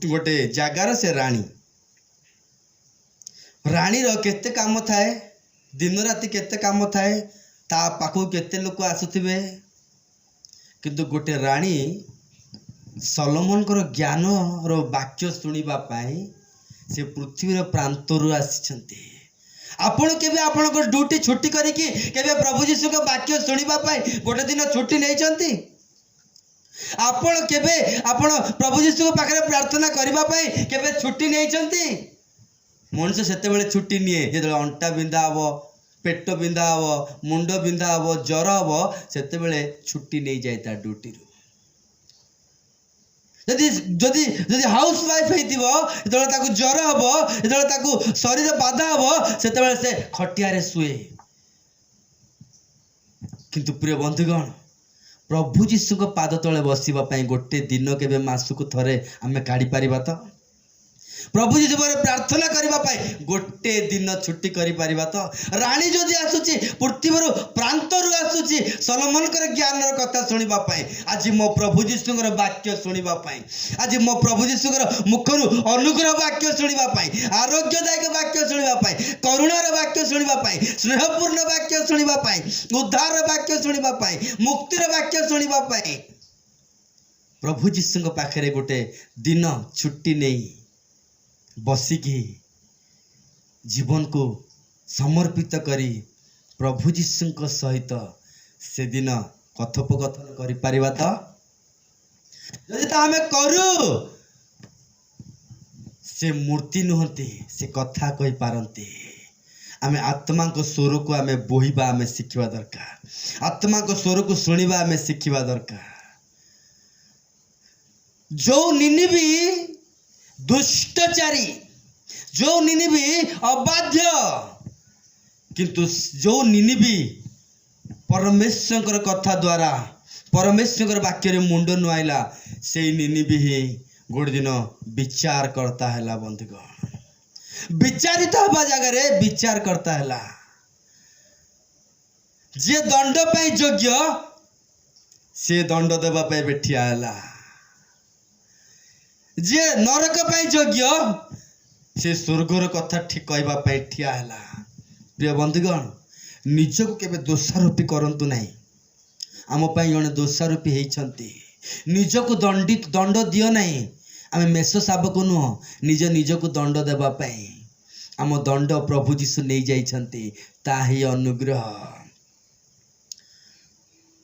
Speaker 3: गोटे जगार से रानी। रानी रो केते काम थाए? दिन राति केते काम थाए? ता पाखु केते लोक आसुथिबे किंतु गोटे रानी सलोमन को ज्ञान रो वाक्य सुनिबा पाई से पृथ्वीर प्रांतरु आसिछंती। आपण केबे आपण को ड्यूटी छुट्टी करिकि केबे प्रभु जीशु को वाक्य सुनिबा पाई गोटे दिन छुट्टी नै चंती? आपण केबे आपण प्रभु जीशु को पाखरे प्रार्थना करिबा पाई केबे छुट्टी नै चंती? मनुष्य सेते बेले छुट्टी निये जेते अंटा बिंदा हबो पेट बिंदा हबो मुंड बिंदा हबो ज्वर हबो सेते बेले छुट्टी नै जाय ता ड्यूटी रो। जदि जदि जदि हाउस वाइफ हेतिबो जेते ताकू ज्वर हबो जेते ताकू शरीर बाधा हबो सेते बेले से खटिया रे सुए। किंतु प्रिय बंधुगण प्रभु जीशु को पाद तले बसिबा पई गोटे दिन केबे मासुक थरे आमे काढी परिबा तो? प्रभु जीशु पर प्रार्थना करिबा पाई गोटे दिन छुट्टी करि परिबा तो? रानी जदि आसुची पृथ्वीर प्रांतरु आसुची सलोमन कर ज्ञान रो कथा सुनिबा पाई आज मो प्रभु जीशु कर वाक्य सुनिबा पाई आज मो प्रभु जीशु कर मुखरु अनुग्रह वाक्य सुनिबा पाई आरोग्यदायक वाक्य सुनिबा पाई करुणार वाक्य सुनिबा पाई स्नेहपूर्ण वाक्य सुनिबा पाई उद्धार वाक्य सुनिबा पाई मुक्तिर वाक्य सुनिबा पाई प्रभु जीशु को पाखरे गोटे दिन छुट्टी नहीं बसिकी जीवन को समर्पित करी प्रभु जीशु सहित से दिन कथोपकथन करि परिबा तो? जदि ता हमें करू से मूर्ति नुहंती से कथा कहि पारंती। आमे आत्मा को स्वर को आमे बोहिबा आमे शिखिबा दरकार। आत्मा को स्वर को सुनिबा आमे शिखिबा दरकार। जो निनिबी दुष्टचारी जो निनिबी अबाध्य किंतु जो निनिबी परमेश्वर कथा द्वारा परमेश्वर वाक्य रे मुंड नुआइला से निनिबी ही गोटे दिन विचार करता है। बंधुगण विचारित हवा जगह रे विचार करता है। जे दंड पाई योग्य से दंड देवा पाई बैठिया है। जे नरक पाई योग्य से स्वर्गर कथा ठीक कहवा पाई ठिया है। प्रिय बंधुगण निजको केबे दोषारोपी करंतु नहीं। आम पाई जने दोषारोपी हेइछंती निजको दंड दियो नहीं। आम मेष शावक नुह निज निजको दंड देवा पाई आम दंड प्रभु जीशु नहीं जाइछंती ताही अनुग्रह।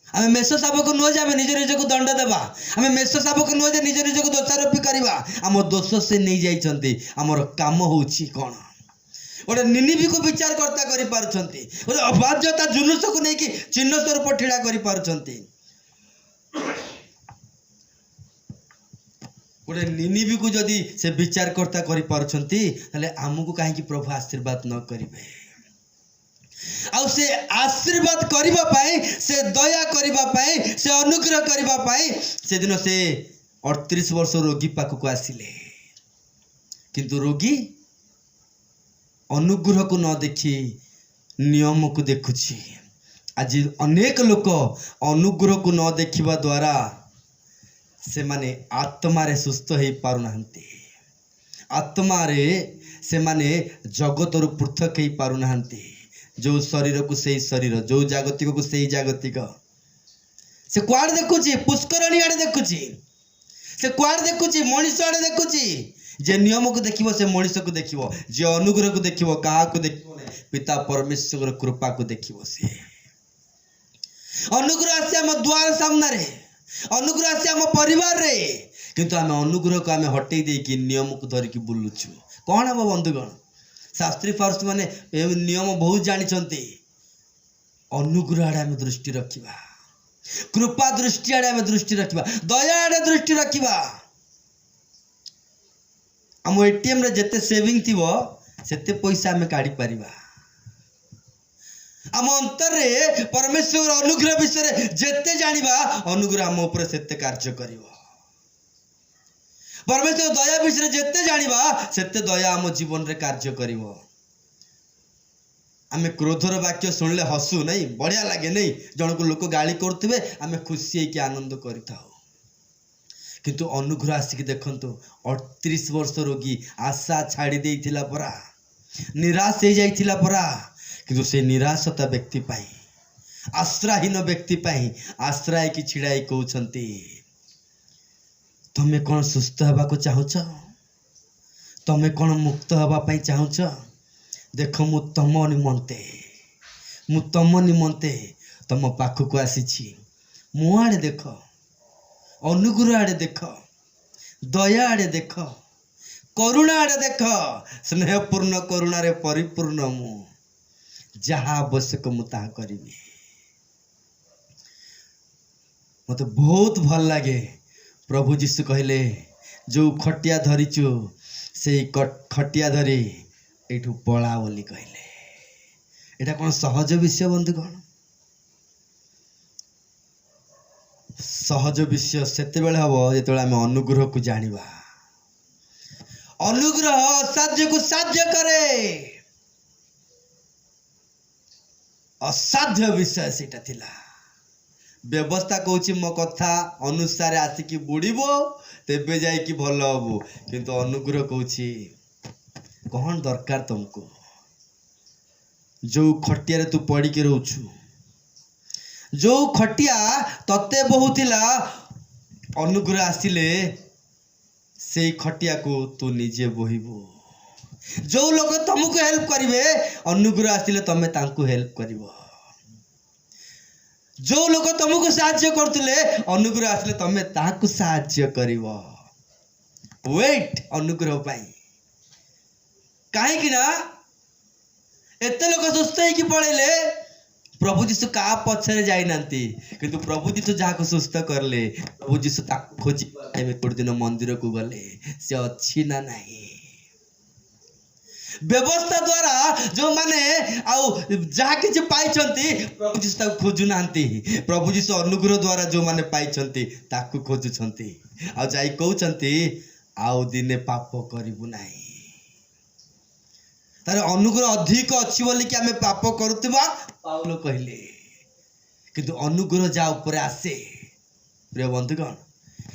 Speaker 3: आम मेष शावक नुह जे आम निज निजको दंड देवा आम मेष शावक नुह जे निज निजको दोषारोपी करवा आम दोष से नहीं जाइछंती। आमर काम होउछि कोन गोटे निनिबी को विचार करता करि पारछंती गोटे अबाध्यता जुलूस को नहीं कि चिन्ह स्वरूप ठिड़ा करि पारछंती। गोटे निनिबी को जदि से विचार करता करि पारछंती ताले आमको काहे कि प्रभु आशीर्वाद न करिवे। आउ से आशीर्वाद करिबा पाए से दया करिबा पाए से अनुग्रह करिबा पाए से दिन से 38 वर्ष रोगी पाख को आसिले किंतु रोगी अनुग्रह को न देखी नियम को देखुची। आज अनेक लोक अनुग्रह को न देखिबा द्वारा से माने आत्मारे सुस्थ हो पारुनाहांती। आत्मारे से माने जगतर पृथक हो पारुनाहांती। जो शरीर को सही शरीर, जो जागतिक को सही जागतिक। से कुआड़ देखुची, पुष्करणी आड़े देखुची, से कुआड़ देखुची, मनीष आड़े देखुची। जे नियम को देखिबो से मनीष को देखिबो, जे अनुग्रह को देखिबो कहा को देखिबो ने, पिता परमेश्वर कृपा को देखिबो। से अनुग्रह आसे आम द्वार सामने रे, अनुग्रह आसे आम परिवार रे, किंतु आम अनुग्रह को आम हटई देकी नियम को धरिकी बुलुछु। कौन हम बंधुगण? शास्त्री फारसी माने नियम बहुत जानी। अनुग्रह आड़े आम दृष्टि रखिबा, कृपा दृष्टि आड़े आम दृष्टि रखिबा, दया आड़े दृष्टि रखिबा। आम एटीएम रे जेते सेविंग थिबो सेते पैसा आम काढ़ी परिबा। आम अंतर रे परमेश्वर अनुग्रह विषय जेते जानिबा, अनुग्रह आम ऊपर सेते कार्य करिवो। परमेश्वर दया विषय जेते जानिबा सेते दया आम जीवन रे कार्य करिवो। आमे क्रोधर वाक्य सुनले हसु नहीं, बढ़िया लगे नहीं। जन को लोक गाली करथिबे आमे खुशी है कि आनंद करिथाओ। किंतु अनुग्रह आसिक देखंतु 38 वर्ष रोगी आशा छाड़ी देइथिला परा, निराश हो जाइथिला परा। किंतु से निराशता व्यक्ति पाई, आश्रयहीन व्यक्ति पाई आश्रय की छिड़ाई कहउछंती, तमे कौन सुस्थ हवा को चाहुछ? तमे कौन मुक्त हवा पाई चाहुछ? देख मु तम निमंते तम पाखु को आसीछि। मु आड़े देख, अनुग्रह आड़े देख, दया आड़े देख, करुणा आड़े देख। स्नेहपूर्ण करुणा रे परिपूर्ण मु, जहाँ आवश्यक मु ताहा करिबी। मते बहुत भल लगे प्रभु जीशु कहले, जो खटिया धरिचु से खटिया धरी एठू पला बोली कहले। एटा कौन सहज विषय बंधुगण? सहज विषय सेते बेले हबो जेतेबेले आमे अनुग्रह को जानिबा। अनुग्रह असाध्य को साध्य करे। असाध्य विषय सेटा थिला। व्यवस्था कहूची मो कथा अनुसार आसिकी बुड़ीबो तेबे जाई कि भल हबो। किंतु अनुग्रह कहूची कौन दरकार तुमको? जो खटिया रे तू पड़ी के रहउछु, जो खटिया तते बहुथिला, अनुग्रह आसिले से खटिया को तू निजे बोहिबो। जो लोग तुमको हेल्प करिवे, अनुग्रह आसिले तमे तांको हेल्प करिवो। जो लोग तुमको साहाय्य करथुले, अनुग्रह आसिले तमे ताको साहाय्य करिवो। वेट अनुग्रह पाई। काहे कि ना एते लोग सुस्थ है कि पड़ेले, प्रभु जीशु का पछरे जाई नांती। किंतु प्रभु जीशु जहा को सुस्थ करले, प्रभु जीशु ताको खोजी एमे कोड दिन मंदिर को गले, से अछि ना नाही। व्यवस्था द्वारा जो माने आउ जहा किछ पाइछंती, प्रभु जीशु ताको खोजु नांती। प्रभु जीशु अनुग्रह द्वारा जो माने पाइछंती ताको खोजुछंती। आ जाई कहउछंती आउ दिने पाप करिबु नाही। तार अनुग्रह अधिक अच्छी बोली कि आमे पाप करुथिबा पाउलो कहले। किंतु अनुग्रह जा ऊपर आसे प्रिय बंधुगण,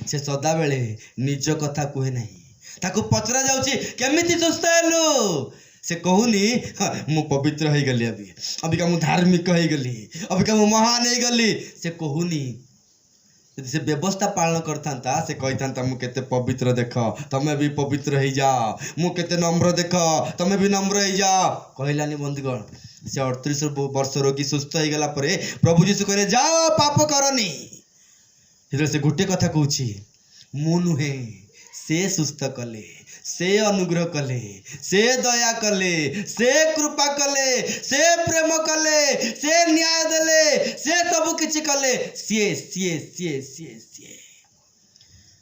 Speaker 3: से सदा बेले निज कथा कहे नहीं। ताको पचरा जाउची केमिति सुस्थ हेलु? से कहूनी मु पवित्र हो गली, अबिका मु धार्मिक हो गली, अबिका मु महान हो गली। से कहूनी यदि से व्यवस्था पालन करता से कही मु केते पवित्र देख, तमे भी पवित्र हो जाओ। मु केते नम्र देख, तमे भी नम्र हो जाओ। कहलानी बंधुगण, से 38 वर्ष रोगी सुस्थ हो गला परे प्रभु जीशु कहले जाओ पाप करनी। से गोटे कथा कहूची, मु नुहे से सुस्थ कले, से अनुग्रह कले, से दया कले, से कृपा कले, से प्रेम कले, से न्याय देले, से सब किछि कले। सीए सीए सीए सीए सीए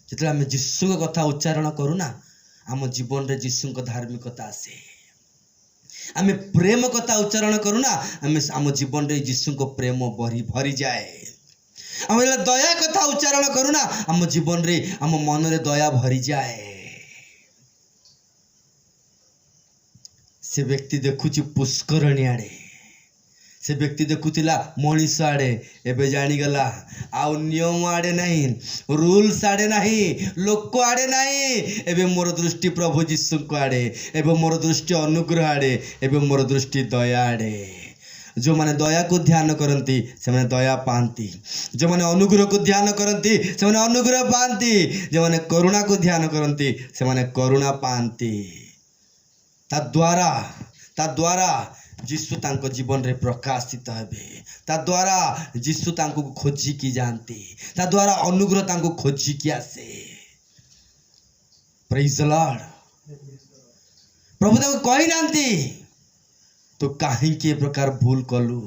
Speaker 3: जेतला हम जीशु को कथा उच्चारण करू ना, आम जीवन रे जीशु को धार्मिकता आसे। आम प्रेम कथा उच्चारण करू ना, आम जीवन रे जीशु को प्रेम भरी जाए। आम दया कथा उच्चारण करू ना, आम जीवन रे आम मन रे दया भरी जाए। से व्यक्ति देखुची पुष्करणी आड़े, से व्यक्ति देखुला मनीष आड़े एबे जानीगला आउ नियम आड़े नहीं रूल्स आड़े नहीं लोक आड़े नहीं एबे मोर दृष्टि प्रभु जीशु को आड़े एबे मोर दृष्टि अनुग्रह आड़े एबे मोर दृष्टि दया आड़े जो माने दया को ध्यान करती से माने दया पाती जो माने अनुग्रह को ध्यान करती से माने अनुग्रह पाती जो माने करुणा को ध्यान करती से माने करुणा पाती ता द्वारा जीशु तांको जीवन रे प्रकाशित हेबे ता द्वारा जीशु तांको खोजी की जानती ता द्वारा अनुग्रह तांको खोजी की आसे प्रेज द लॉर्ड प्रभु तांको कहि नांती तो कहीं के प्रकार भूल कलु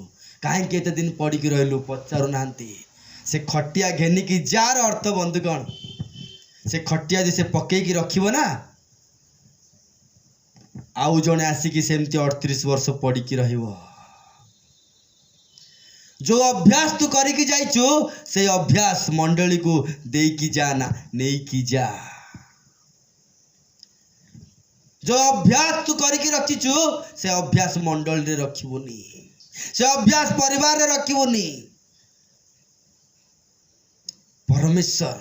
Speaker 3: कहीं के एते दिन पड़ी की रहलु पचारु नांती से खटिया घेनी की जार अर्थ बंधुगण से खटिया जे से पकई की रखिबो ना आउ जने आसिकी सेमती 38 वर्ष पड़ी की रहिबो जो अभ्यास तू करिकी जाइछु से अभ्यास मंडली को देई की जा ना नेई की जा जो अभ्यास तू करिकी रखिछु से अभ्यास मंडल रे रखिबोनी से अभ्यास परिवार रे रखिबोनी परमेश्वर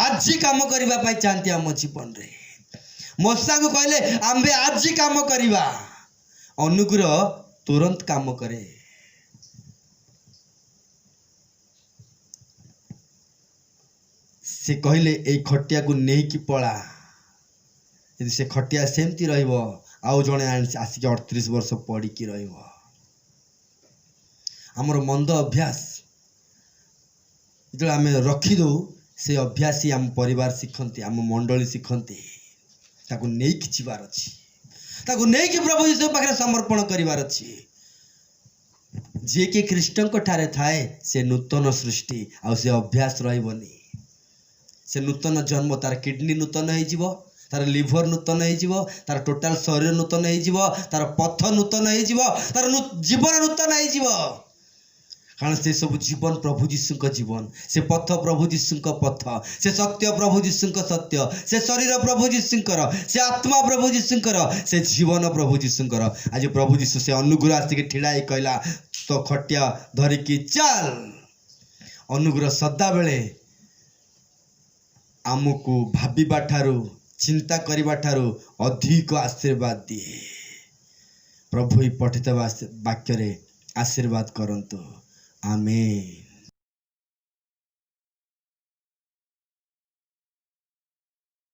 Speaker 3: आज ही काम करबा पई चाहती हम जीवन रे मूसा को कहले आंबे आज ही काम करबा अनुग्रह तुरंत काम करे से कहले ए खटिया को नहीं की पड़ा यदि से खटिया सेमती रहिबो आउ जने आसिक 38 वर्ष पड़ी की रहिबो हमर मंद अभ्यास जो आम रखी दो से अभ्यास ही आम परिवार शिखती आम मंडली शिखती ताकू नहीं कि जीवार अच्छी ताकू नहीं कि प्रभु यीशु पाखे समर्पण करिवार अच्छी जे कि ख्रीष्टन को ठारे थाए से नूतन सृष्टि आ से अभ्यास रहिबनी से नूतन जन्म तार किडनी नूतन हो तार लिभर नूतन हो तार टोटाल शरीर नूतन हो तार पथ नूतन हो तार जीवन नूतन हो कारण से सब जीवन प्रभु जीशु जीवन से पथ प्रभु जीशु पथ से सत्य प्रभु जीशु सत्य से शरीर प्रभु जीशु से आत्मा प्रभु जीशु से जीवन प्रभु जीशु आज प्रभु जीशु से अनुग्रह आसिक ठिड़ाई कहला तो खटिया धरिकी चल अनुग्रह सदा बेले आमको भाविबा ठारू चिंता करिबा ठारू अधिक आशीर्वाद दिए प्रभु ही पठित वाक्य रे आशीर्वाद करंतु आमेन।